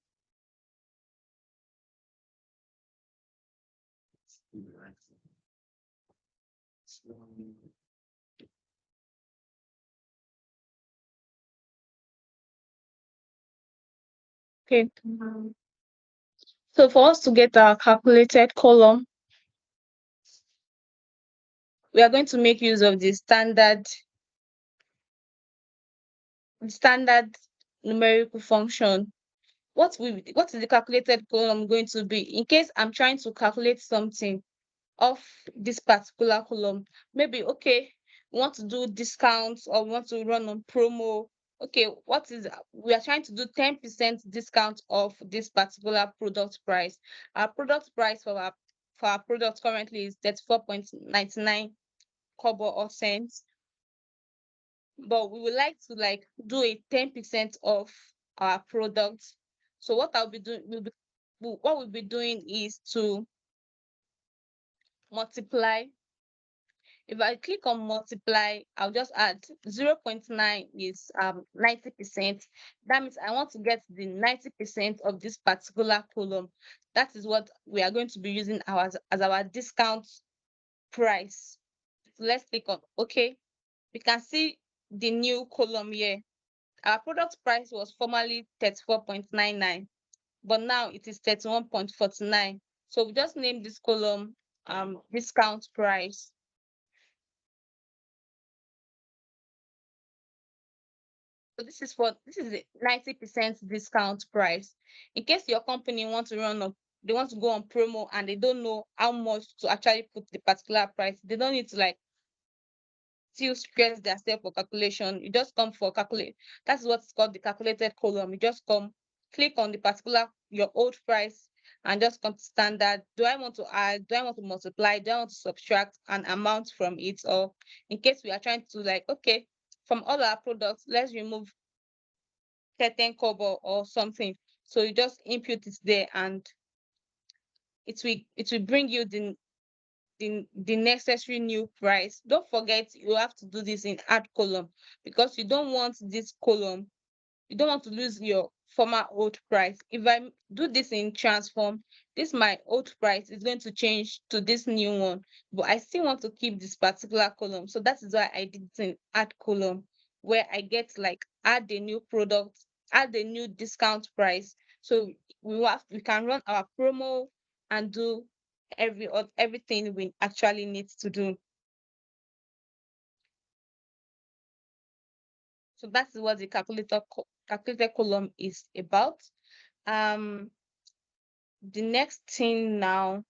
okay. So for us to get our calculated column, we are going to make use of the standard numerical function. What is the calculated column going to be? In case I'm trying to calculate something of this particular column, maybe okay, we want to do discounts or we want to run on promo. Okay, we are trying to do 10% discount of this particular product price. Our product price for our product currently is 34.99 kobo or cents, but we would like to like do a 10% of our products. So what we'll be doing is to multiply. If I click on multiply, I'll just add 0.9 is 90%. That means I want to get the 90% of this particular column. That is what we are going to be using as our discount price. So let's click on OK. We can see the new column here. Our product price was formerly 34.99, but now it is 31.49. So we just name this column discount price. So this is the 90% discount price. In case your company wants to they want to go on promo and they don't know how much to actually put the particular price, they don't need to like still stress themselves for calculation. You just come for calculate. That's what's called the calculated column. You just come, click on the particular your old price and just come to standard. Do I want to add? Do I want to multiply? Do I want to subtract an amount from it? Or in case we are trying to like, okay, from all our products, let's remove 10 kobo or something. So you just input it there and it will bring you the necessary new price. Don't forget you have to do this in add column because you don't want this column, you don't want to lose your former old price. If I do this in transform, this my old price is going to change to this new one, but I still want to keep this particular column. So that is why I did it in add column, where I get like add a new product, add a new discount price. So we can run our promo and do everything we actually need to do. So that's what the calculated column is about. Um, the next thing now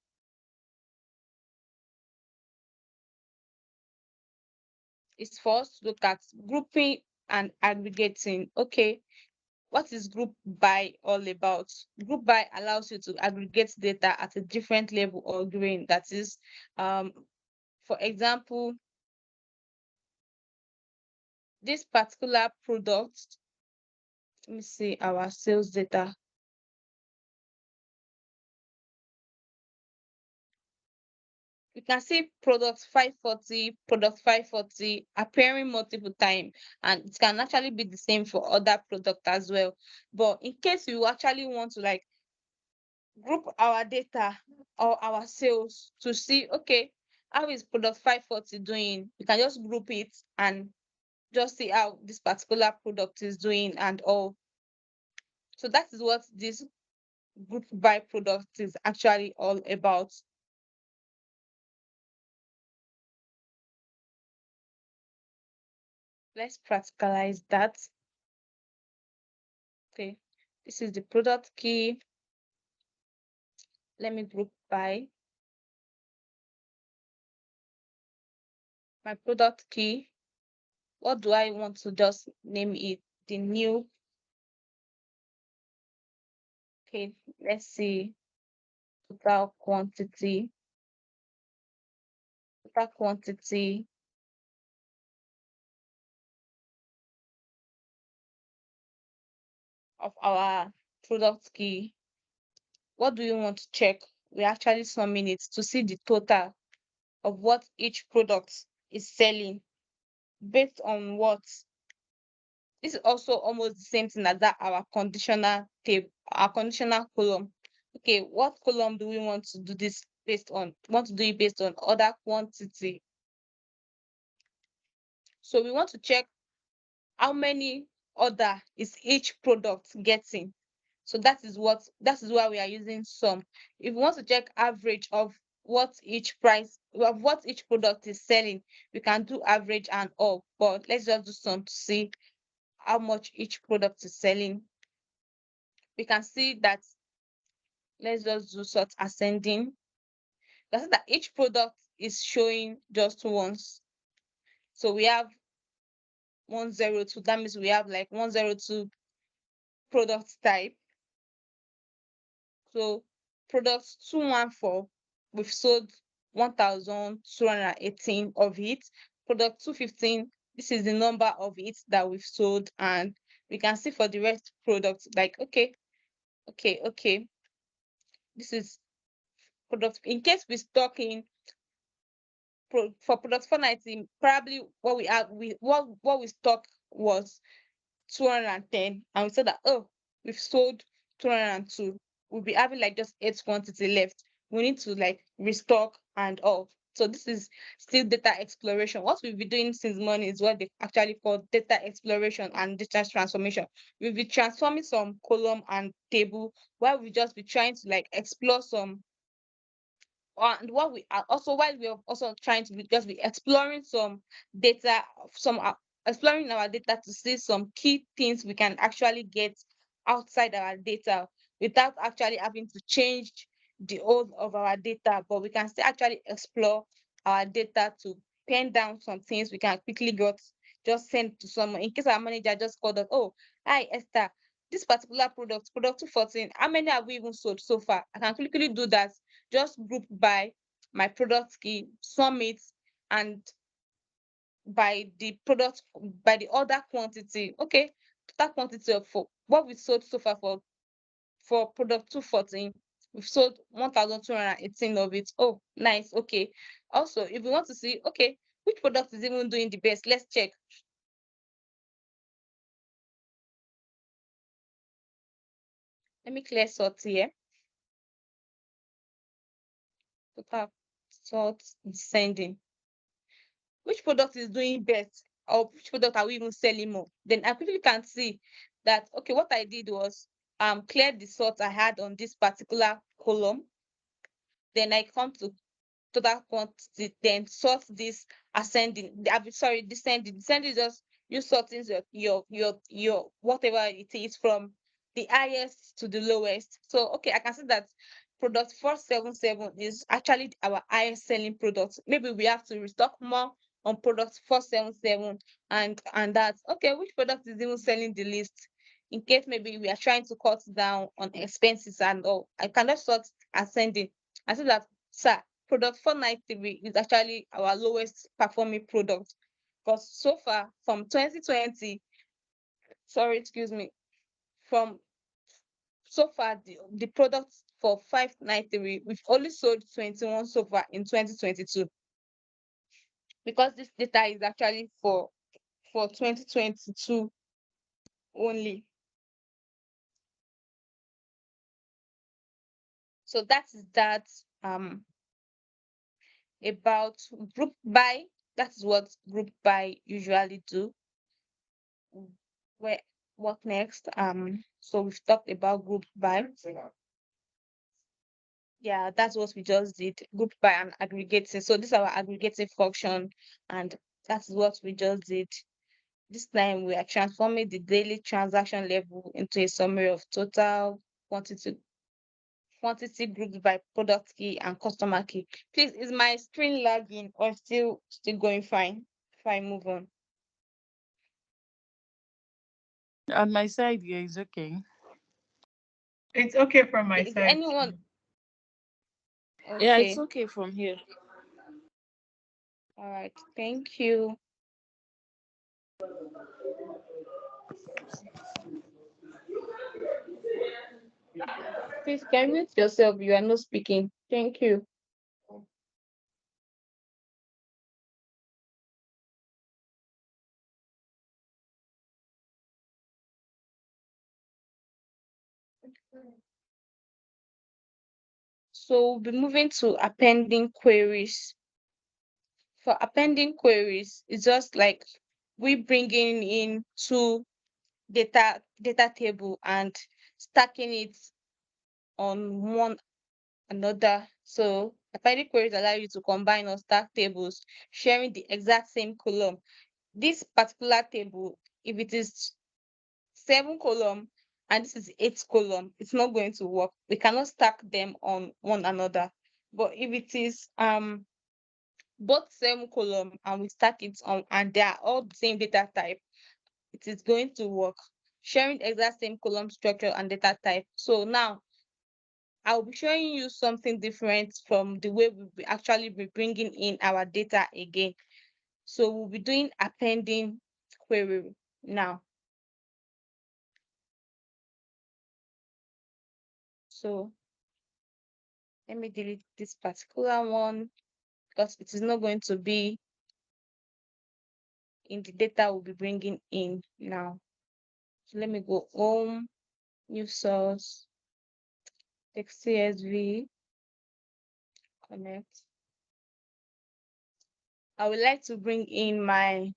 is for us to look at grouping and aggregating. Okay, what is group by all about? Group by allows you to aggregate data at a different level or grain. That is, for example, this particular product, let me see our sales data. You can see product 540 appearing multiple times, and it can actually be the same for other product as well. But in case you actually want to like group our data or our sales to see, okay, how is product 540 doing, you can just group it and just see how this particular product is doing and all. So that is what this group by product is actually all about. Let's practicalize that. Okay, this is the product key. Let me group by my product key. What do I want to just name it? The new. Okay, let's see. Total quantity. Total quantity of our product key. What do you want to check? We actually summing it to see the total of what each product is selling based on what. This is also almost the same thing as that our conditional table, our conditional column. Okay, what column do we want to do this based on? Want to do it based on order quantity. So we want to check how many order is each product getting. So that is why we are using sum. If we want to check average of what each product is selling, we can do average and all. But let's just do sum to see how much each product is selling. We can see that, let's just do sort ascending. We can see that each product is showing just once. So we have 102. That means we have like 102 product type. So product 214, we've sold 1,218 of it. Product 215, this is the number of it that we've sold, and we can see for the rest products like okay. This is product. In case we stock in for product 490, probably what we have what we stock was 210, and we said that, oh, we've sold 202, we'll be having like just 8 quantity left. We need to like restock and all. So this is still data exploration. What we'll be doing since morning is what they actually call data exploration and data transformation. We'll be transforming some column and table, while we just be trying to like explore some, and what we are also, while we are also trying to just be exploring some data, some exploring our data to see some key things we can actually get outside our data without actually having to change the whole of our data, but we can still actually explore our data to pen down some things we can quickly get, just send to someone. In case our manager just called us, oh, hi Esther, this particular product 214, how many have we even sold so far? I can quickly do that, just group by my product key, sum it, and by the order quantity. Okay, total quantity of for what we sold so far for product 214, we've sold 1,218 of it. Oh, nice. Okay. Also, if we want to see, okay, which product is even doing the best, let's check. Let me clear sort here. Total sort descending. Which product is doing best, or which product are we even selling more? Then I quickly can see that, okay, what I did was clear the sort I had on this particular column. Then I come to total quantity, then sort this ascending. Sorry, descending. Descending is just you sorting your whatever it is from the highest to the lowest. So okay, I can see that product 477 is actually our highest selling product. Maybe we have to restock more on product 477, and that's okay. Which product is even selling the least? in case maybe we are trying to cut down on expenses and all, I cannot sort ascending. I say that, sir, product 493 is actually our lowest performing product, because so far from 2020, sorry, excuse me, from so far the products for 593, we've only sold 21 so far in 2022, because this data is actually for 2022 only. So that is that about group buy. That is what group buy usually do. Where what next? So we've talked about group buy. Yeah, that's what we just did. Group buy and aggregating. So this is our aggregating function, and that's what we just did. This time we are transforming the daily transaction level into a summary of total quantity grouped by product key and customer key. Please, is my screen lagging or still going fine if I move on? On my side, yeah, it's okay. It's okay from my Okay, is side anyone too. Yeah, it's okay? okay from here. All right, thank you. Please, can you mute yourself? You are not speaking. Thank you. So we'll be moving to appending queries. For appending queries, it's just like we bringing in two data table and stacking it on one another. So appending queries allow you to combine or stack tables sharing the exact same column. This particular table, if it is 7 column and this is 8 column, it's not going to work. We cannot stack them on one another. But if it is both 7 column and we stack it on and they are all the same data type, it is going to work. Sharing the exact same column structure and data type. So now I'll be showing you something different from the way we'll be actually be bringing in our data again. So we'll be doing appending query now. So let me delete this particular one because it is not going to be in the data we'll be bringing in now. So let me go home, new source, text CSV, connect. I would like to bring in my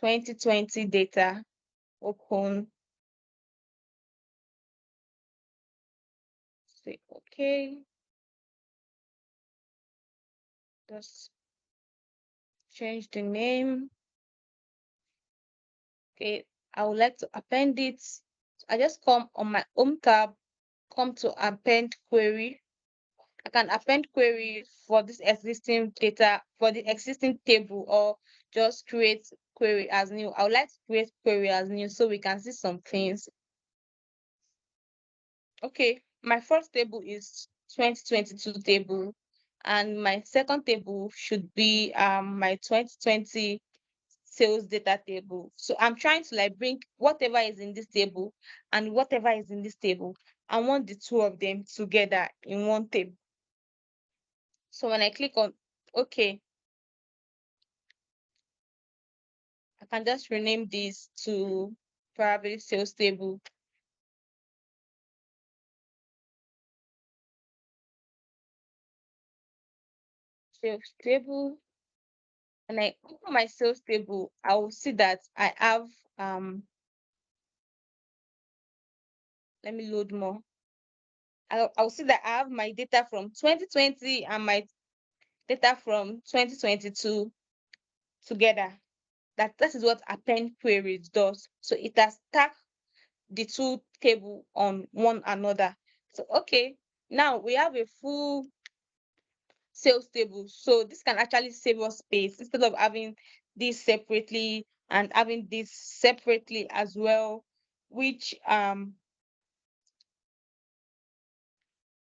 2020 data, open, say okay. Just change the name. Okay, I would like to append it. I just come on my home tab, come to append query. I can append query for this existing data, for the existing table, or just create query as new. I would like to create query as new so we can see some things. Okay, my first table is 2022 table, and my second table should be my 2020 sales data table. So I'm trying to like bring whatever is in this table and whatever is in this table. I want the two of them together in one table. So when I click on OK, I can just rename this to probably sales table. Sales table. And I open my sales table, I will see that I have let me load more. I'll see that I have my data from 2020 and my data from 2022 together. That is what append queries does. So it has stacked the two table on one another. So okay, now we have a full sales table. So this can actually save us space instead of having this separately and having this separately as well. which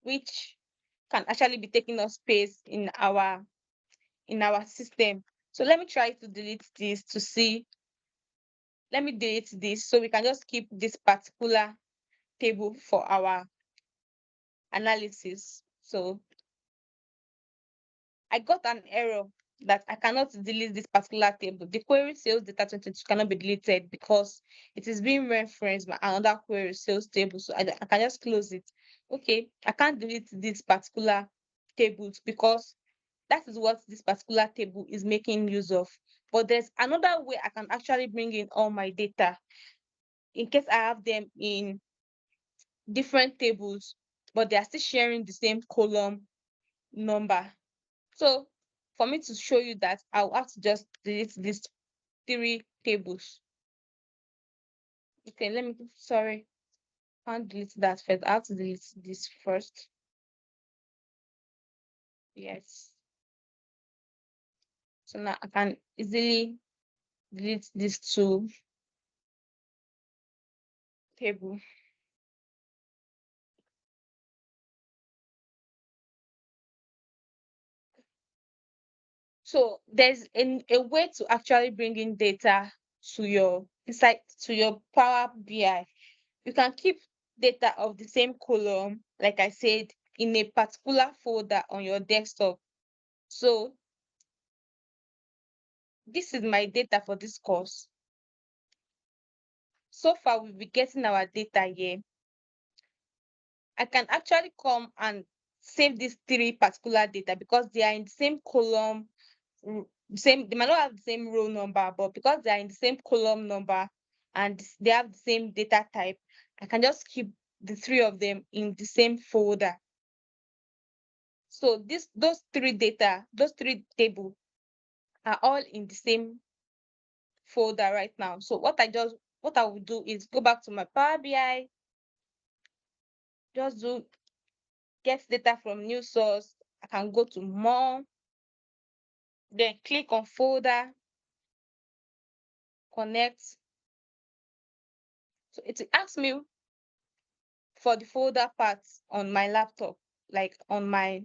which can actually be taking up space in our system. So let me try to delete this to see. Let me delete this so we can just keep this particular table for our analysis. So I got an error that I cannot delete this particular table. The query sales data 22 cannot be deleted because it is being referenced by another query sales table. So I can just close it. Okay, I can't delete this particular tables because that is what this particular table is making use of. But there's another way I can actually bring in all my data in case I have them in different tables, but they are still sharing the same column number. So for me to show you that, I'll have to just delete these 3 tables. Okay, sorry, I can't delete that first. I have to delete this first. Yes. So now I can easily delete these 2 tables. So there's a way to actually bring in data to your Power BI. You can keep data of the same column, like I said, in a particular folder on your desktop. So this is my data for this course. So far, we'll be getting our data here. I can actually come and save these 3 particular data because they are in the same column, they might not have the same row number, but because they are in the same column number and they have the same data type, I can just keep the 3 of them in the same folder. So those 3 tables are all in the same folder right now. So what I will do is go back to my Power BI, just do get data from new source. I can go to more, then click on folder, connect. So it asks me for the folder parts on my laptop, like on my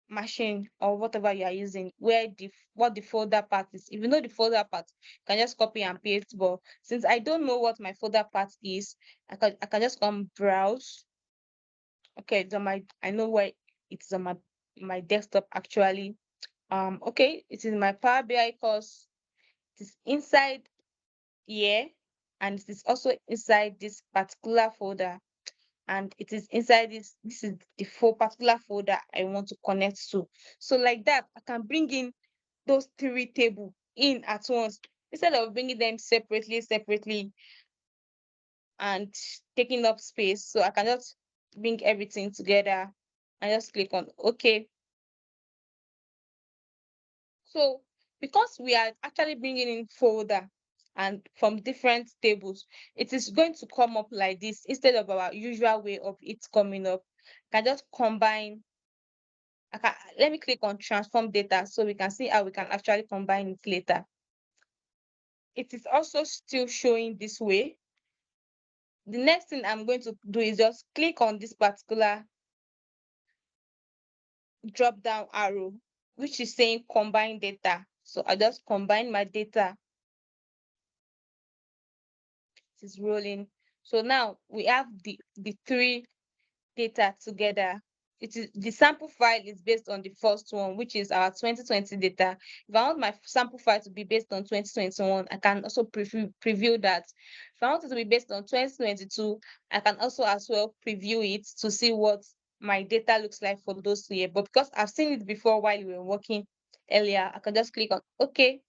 machine or whatever you are using, what the folder part is. If you know the folder part, you can just copy and paste. But since I don't know what my folder part is, I can just come browse. Okay, I know where it's on my desktop actually. Okay, it is my Power BI course. It is inside here, and it is also inside this particular folder, and it is inside this is the particular folder I want to connect to. So like that, I can bring in those 3 tables in at once instead of bringing them separately and taking up space. So I can just bring everything together and just click on OK. So because we are actually bringing in folder and from different tables, it is going to come up like this instead of our usual way of it coming up. I can just combine. Let me click on transform data so we can see how we can actually combine it later. It is also still showing this way. The next thing I'm going to do is just click on this particular drop down arrow, which is saying combine data. So I just combine my data. It is rolling. So now we have the 3 data together. It is the sample file is based on the first one, which is our 2020 data. If I want my sample file to be based on 2021, I can also preview that. If I want it to be based on 2022, I can also as well preview it to see what my data looks like for those 2 years. But because I've seen it before while we were working earlier, I can just click on OK.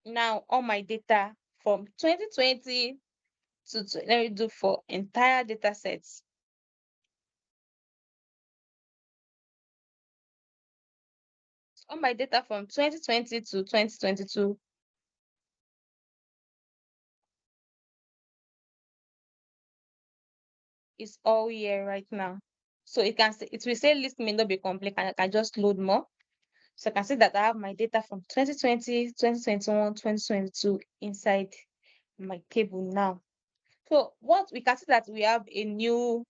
Now all my data from 2020 let me do for entire data sets. All my data from 2020 to 2022 is all here right now. So it will say list may not be complete, and I can just load more. So I can see that I have my data from 2020, 2021, 2022 inside my table now. So what we can see that we have a new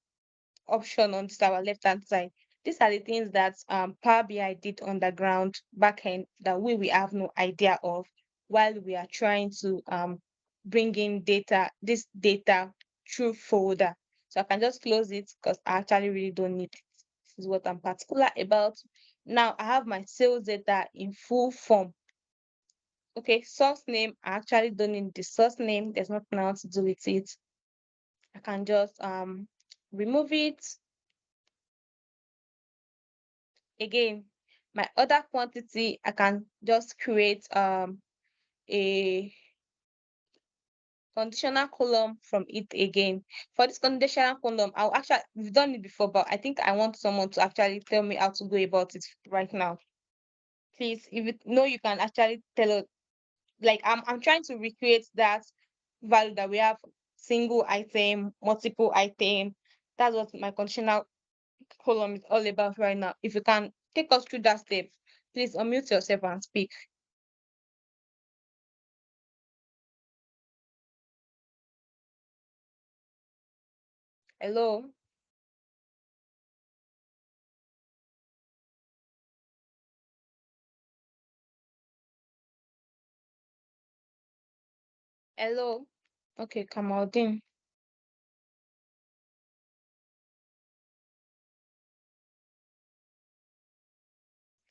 option on this our left hand side. These are the things that Power BI did on the ground back end that we have no idea of while we are trying to bring in this data through folder. So I can just close it because I actually really don't need it. This is what I'm particular about. Now I have my sales data in full form. Okay, source name, I actually don't need the source name. There's nothing else to do with it. I can just remove it. Again, my other quantity, I can just create a conditional column from it again. For this conditional column, we've done it before, but I think I want someone to actually tell me how to go about it right now. Please, if you know, you can actually tell us. Like I'm trying to recreate that value that we have: single item, multiple item. That's what my conditional column is all about right now. If you can take us through that step, please unmute yourself and speak. Hello. Hello. Okay, Kamaldin.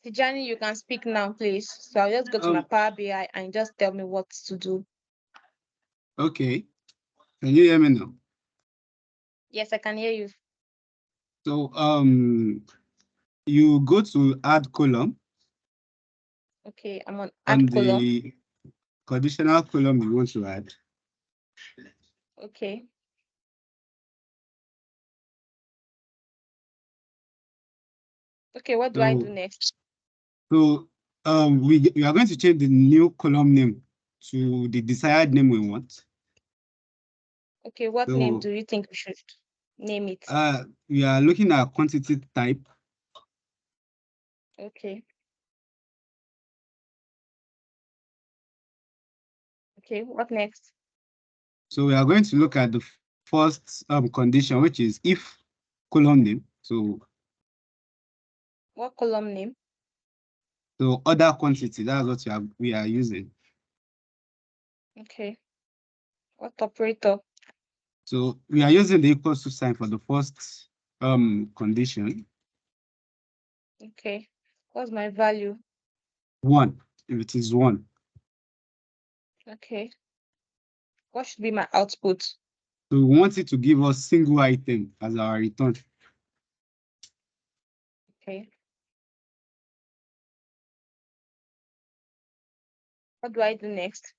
Tijani, you can speak now, please. So I'll just go to my Power BI and just tell me what to do. Okay. Can you hear me now? Yes, I can hear you. So you go to add column. Okay, I'm on and add column. the conditional column you want to add. Okay. Okay, what do I do next? So we are going to change the new column name to the desired name we want. Okay, what name do you think we should name it? We are looking at quantity type. Okay. Okay, what next? So we are going to look at the first condition, which is if column name. So what column name? So other quantity, that's what we are using. Okay. What operator? So we are using the equals to sign for the first condition. Okay. What's my value? 1, if it is 1. Okay. What should be my output? So we want it to give us single item as our return. Okay. What do I do next?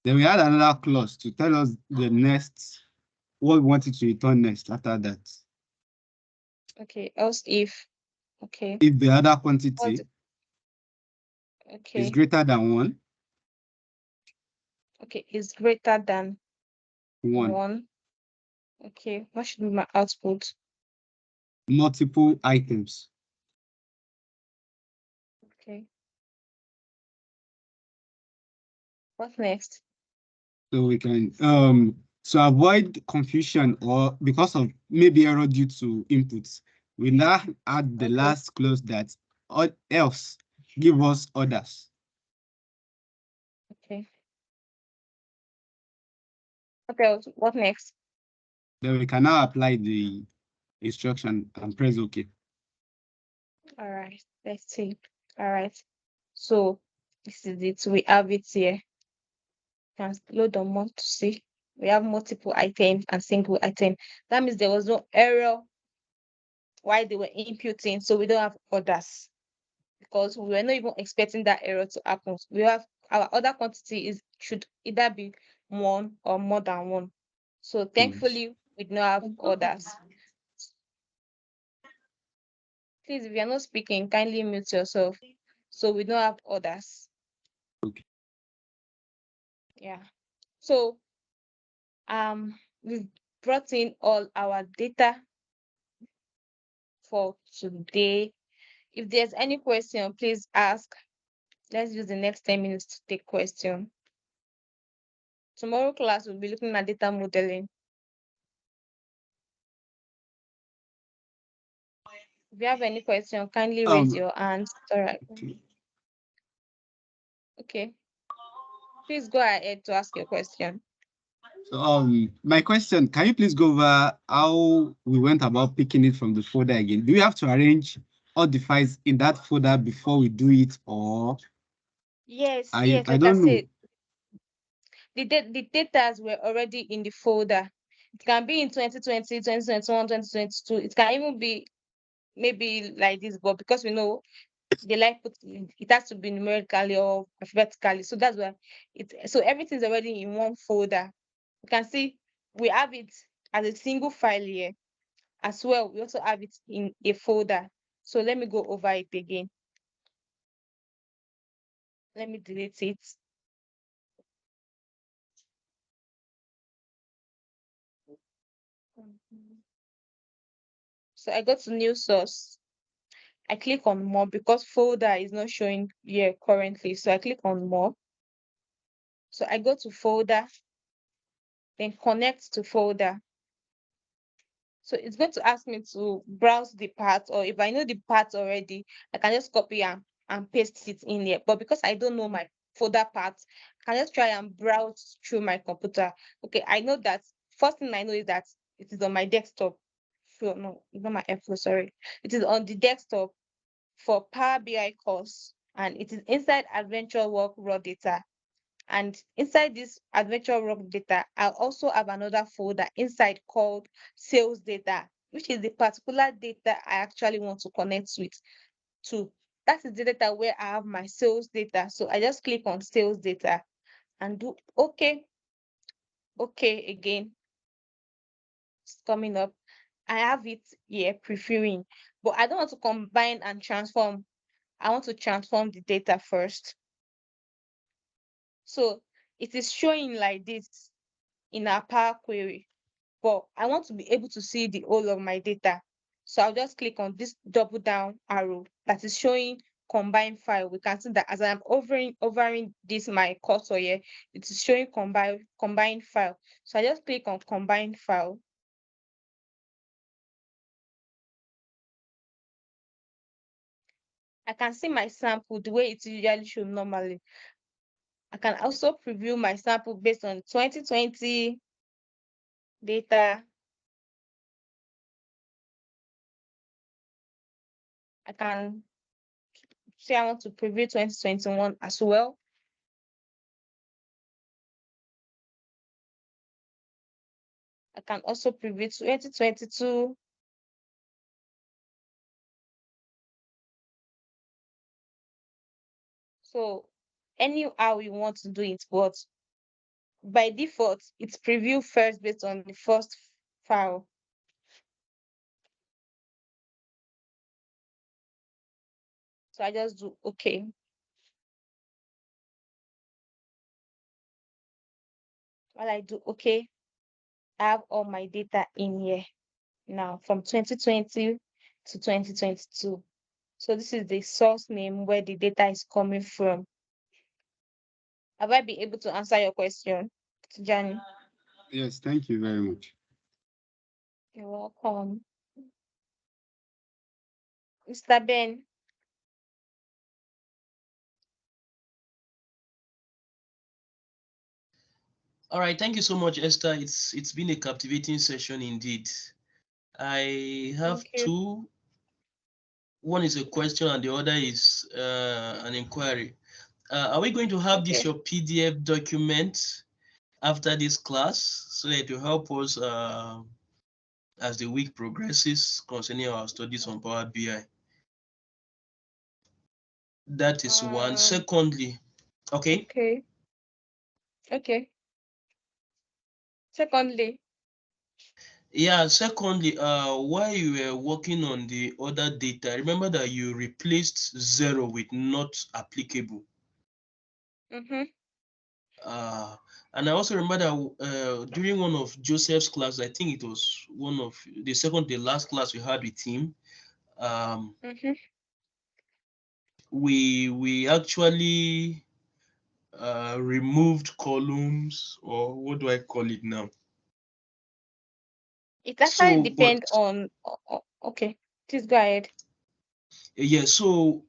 Then we add another clause to tell us the next, what we want it to return next after that. Okay, else if. Okay. If the other quantity is greater than 1. Okay, is greater than 1. 1. Okay, what should be my output? Multiple items. Okay. What next? So we can to avoid confusion or because of maybe error due to inputs, we now add the last clause that or else give us others. Okay. What else? What next? Then we can now apply the instruction and press OK. All right, let's see. All right. So this is it. We have it here. Can load on more to see. We have multiple items and single item. That means there was no error while they were inputting, so we don't have others because we were not even expecting that error to happen. We have our other quantity should either be 1 or more than 1. So thankfully we do not have others. Please, if you're not speaking, kindly mute yourself. So we don't have others. Okay. Yeah. So we've brought in all our data for today. If there's any question, please ask. Let's use the next 10 minutes to take question. Tomorrow class will be looking at data modeling. If you have any question, kindly raise your hand. All right. Okay. Please go ahead to ask your question. So, my question, can you please go over how we went about picking it from the folder again? Do we have to arrange all the files in that folder before we do it, or Yes, I like I don't know. said, the data were already in the folder. It can be in 2020, 2021, 2022. It can even be maybe like this, but because we know they like it has to be numerically or alphabetically. So that's why so everything's already in one folder. You can see we have it as a single file here as well. We also have it in a folder. So let me go over it again. Let me delete it. So I go to new source. I click on more because folder is not showing here currently. So I click on more. So I go to folder, then connect to folder. So it's going to ask me to browse the path, or if I know the path already, I can just copy and paste it in here. But because I don't know my folder path, I can just try and browse through my computer. Okay, I know that first thing I know is that it is on my desktop. So no, it's not my airflow, sorry. It is on the desktop for Power BI course, and it is inside Adventure Work Raw Data. And inside this Adventure Work Data, I also have another folder inside called Sales Data, which is the particular data I actually want to connect with to. That is the data where I have my sales data. So I just click on Sales Data and do okay. Okay, again, it's coming up. I have it here previewing, but I don't want to combine and transform. I want to transform the data first. So it is showing like this in our Power Query, but I want to be able to see the whole of my data. So I'll just click on this double down arrow that is showing combine file. We can see that as I'm overing this my cursor here, it is showing combine file. So I just click on combine file. I can see my sample the way it's usually shown normally. I can also preview my sample based on 2020 data. I can say I want to preview 2021 as well. I can also preview 2022. So anyhow you want to do it, but by default, it's preview first based on the first file. So I just do okay. While I do okay, I have all my data in here now from 2020 to 2022. So this is the source name where the data is coming from. Have I been able to answer your question, Johnny? Yes, thank you very much. You're welcome. Mr. Ben. All right, thank you so much, Esther. It's been a captivating session indeed. I have Thank you. two. One is a question and the other is an inquiry. Are we going to have this Okay. your PDF document after this class so that to help us as the week progresses concerning our studies on Power BI? That is one. Secondly, okay. Okay. Okay. Secondly, Yeah, secondly, while you were working on the other data, remember that you replaced zero with not applicable. mm-hmm. And I also remember that during one of Joseph's class, I think it was one of the last class we had with him. Mm-hmm. we actually removed columns, or what do I call it now? It actually So, but depend on. Okay, please go ahead. yeah, so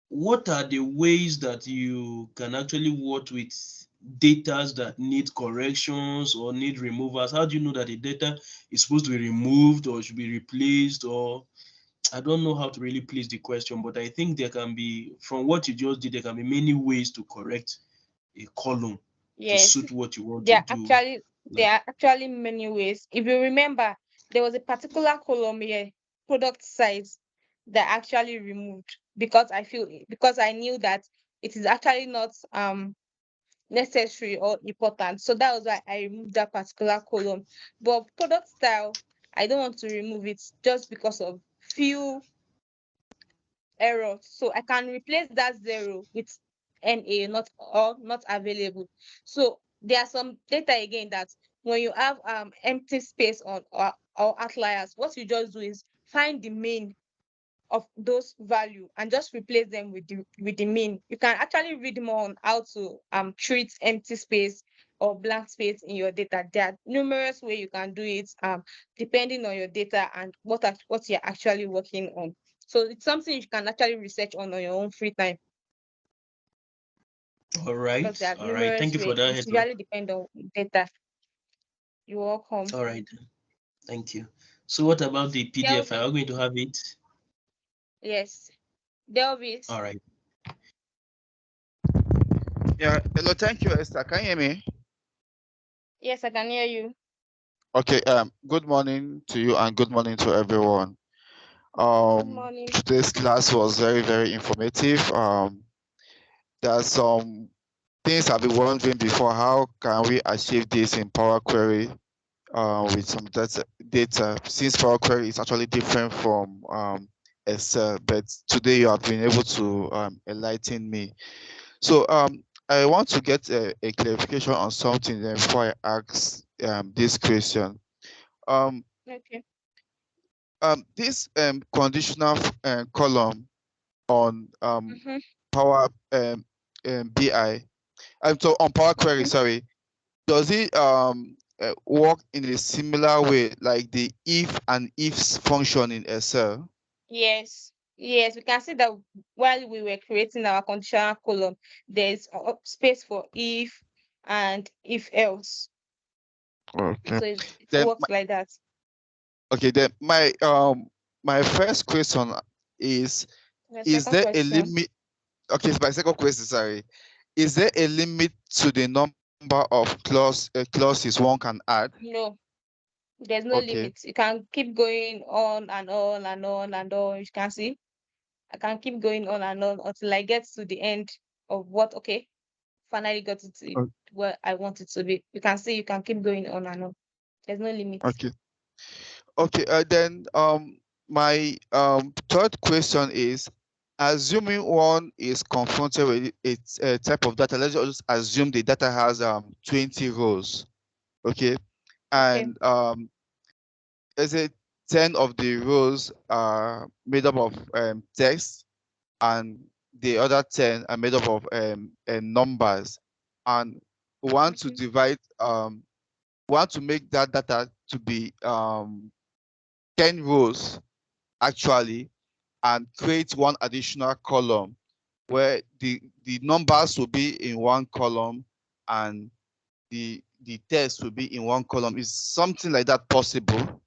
what are the ways that you can actually work with data that need corrections or need removals? How do you know that the data is supposed to be removed or should be replaced? Or I don't know how to really place the question, but I think there can be, from what you just did, there can be many ways to correct a column to Yes, suit what you want to there are do. actually there are actually many ways. If you remember, there was a particular column here, product size, that actually removed because I knew that it is actually not necessary or important. So that was why I removed that particular column. But product style, I don't want to remove it just because of few errors. So I can replace that zero with NA, not available. So there are some data again that when you have empty space on or outliers, what you just do is find the mean of those value and just replace them with the mean. You can actually read more on how to treat empty space or blank space in your data. There are numerous ways you can do it depending on your data and what you're actually working on. So it's something you can actually research on your own free time All because there right, are all right. Thank numerous you for ways. that It heads up. usually depends on data. You're welcome. All right, thank you. So what about the PDF? Are Delvis, we going to have it? yes. Delvis, All right. Yeah, hello, thank you, Esther. Can you hear me? yes, I can hear you. Okay, good morning to you and good morning to everyone. Good morning. Today's class was very, very informative. There are some things I've been wondering before. How can we achieve this in Power Query with some data? Since Power Query is actually different from Excel, but today you have been able to enlighten me. So I want to get a clarification on something before I ask this question. Um, Okay. this conditional column on Mm-hmm. Power BI, so on Power Query, Mm-hmm. sorry, does it work in a similar way like the if and ifs function in Excel? Yes, yes, we can see that while we were creating our conditional column, there's space for if and if else. Okay. So it Then works like that. okay, then my first question is The is second there a question, limit? Okay, so my second question, sorry. Is there a limit to the number of clauses one can add? no, there's no Okay, limit. You can keep going on and on and on and on. You can see, I can keep going on and on until I get to the end of what, okay, finally got it to o- where I want it to be. You can see, you can keep going on and on. There's no limit. okay, okay. Then my third question is, assuming one is confronted with a type of data, let's just assume the data has 20 rows, okay, Okay. and let's say 10 of the rows are made up of text and the other 10 are made up of numbers, and we want to Mm-hmm. divide we want to make that data to be 10 rows actually, and create one additional column where the numbers will be in one column and the text will be in one column. Is something like that possible?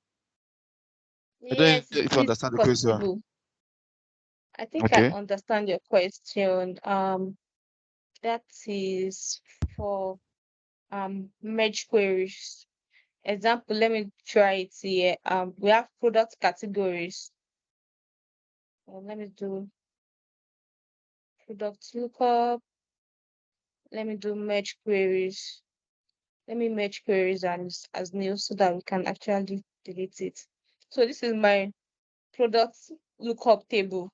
I don't know Yes, it if you is understand the question. possible. I think I Okay. understand your question. That is for merge queries. Example, let me try it here. We have product categories. Let me do product lookup. Let me do merge queries. Let me merge queries as new so that we can actually delete it. So this is my product lookup table.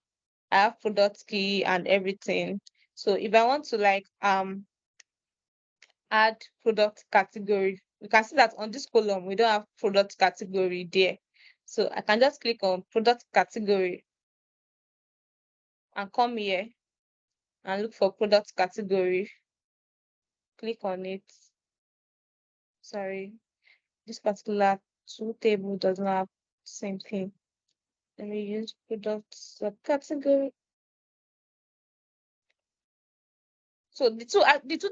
I have product key and everything. So if I want to like add product category, you can see that on this column we don't have product category there. So I can just click on product category and come here and look for product category. Click on it. Sorry, this particular two table does not have the same thing. Let me use product subcategory. So the two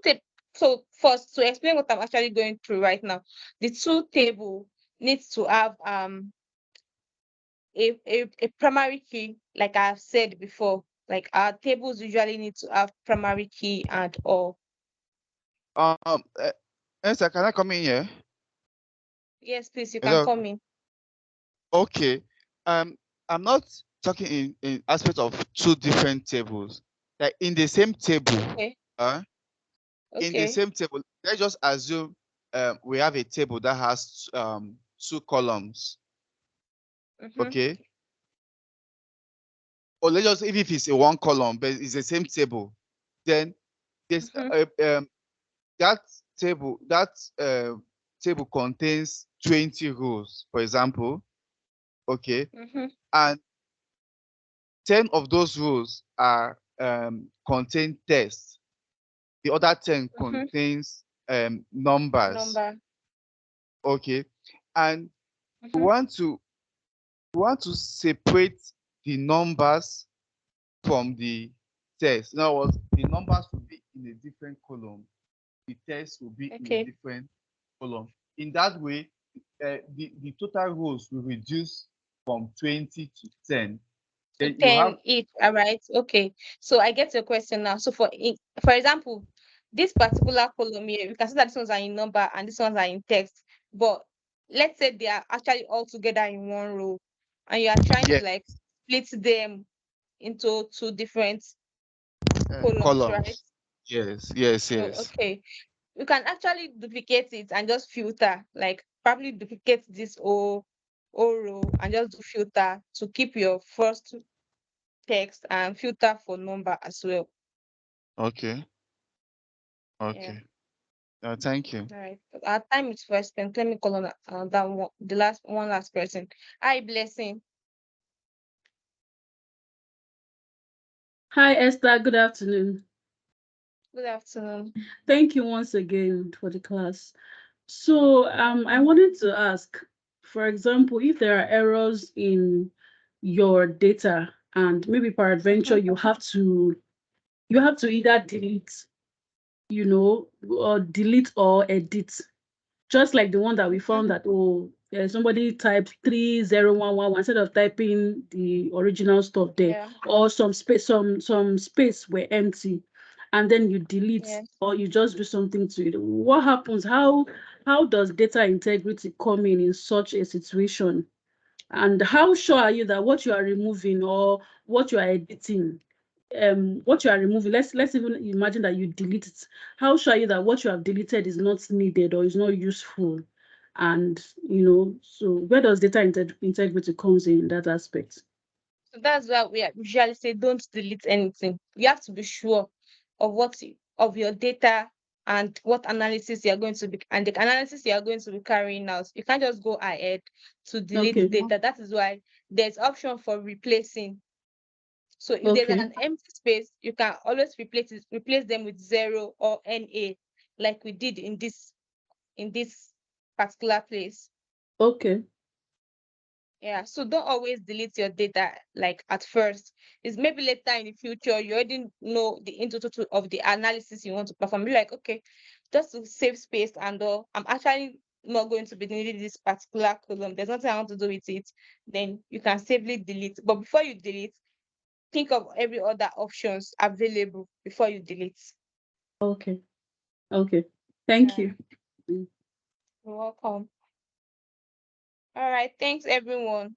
table. So first, to explain what I'm actually going through right now, the two table needs to have a primary key, like I've said before. Like our tables usually need to have primary key and all. Esther, can I come in here? Yes, please, you can Hello. come in. Okay. I'm not talking in aspect of two different tables. Like in the same table, Okay. in the Okay. same table, let's just assume we have a table that has two columns. Okay. Or let's just, if it's a one column, but it's the same table, then this that table contains 20 rows, for example. Okay. And 10 of those rows are contain text. The other 10 contains numbers. Number. Okay. And we want to separate the numbers from the text. In other words, the numbers will be in a different column. The text will be in a different column. In that way, the total rows will reduce from 20 to 10. To Then you 10 have each. All right. Okay. So I get your question now. So for example, this particular column here, we can see that these ones are in number and these ones are in text. But let's say they are actually all together in one row, and you are trying to like split them into two different columns, right? Yes. Oh, okay. You can actually duplicate it and just filter, like probably duplicate this whole row and just do filter to keep your first text and filter for number as well. Okay. Yeah. Thank you. All right. Our time is first spent. Let me call on that one, the last person. Hi, Blessing. Hi, Esther. Good afternoon. Good afternoon. Thank you once again for the class. So I wanted to ask, for example, if there are errors in your data and maybe peradventure you have to either delete, or delete or edit, just like the one that we found that somebody typed 30111 instead of typing the original stuff there, or some space were empty, and then you delete or you just do something to it. What happens? How does data integrity come in such a situation? And how sure are you that what you are removing or what you are editing, what you are removing, let's even imagine that you delete it. How sure are you that what you have deleted is not needed or is not useful? And so where does data integrity comes in that aspect? So that's why we usually say don't delete anything. You have to be sure of of your data and what analysis you are going to be, and the analysis you are going to be carrying out. You can't just go ahead to delete data. That is why there's option for replacing. So if there's an empty space, you can always replace them with 0 or NA, like we did in this particular place. Okay. Yeah, so don't always delete your data like at first. It's maybe later in the future you already know the into total of the analysis you want to perform. Be like, okay, just to save space and all, I'm actually not going to be needing this particular column. There's nothing I want to do with it. Then you can safely delete. But before you delete, think of every other options available before you delete. Okay. Thank you. You're welcome. All right, thanks everyone.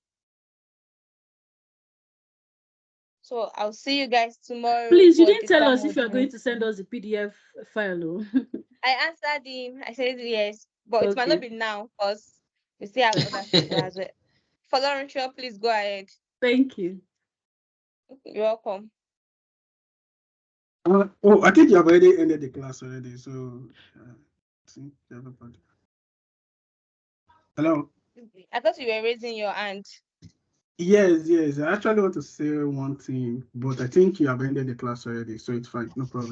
So I'll see you guys tomorrow. Please, you for didn't the tell us if you are module. going to send us the PDF file. I answered him. I said yes, but it might not be now because we still have other people as well. For Laurentia, please go ahead. Thank you. You're welcome. I think you have already ended the class already. So, everybody. Hello. I thought you were raising your hand. Yes. I actually want to say one thing, but I think you have ended the class already, so it's fine. No problem.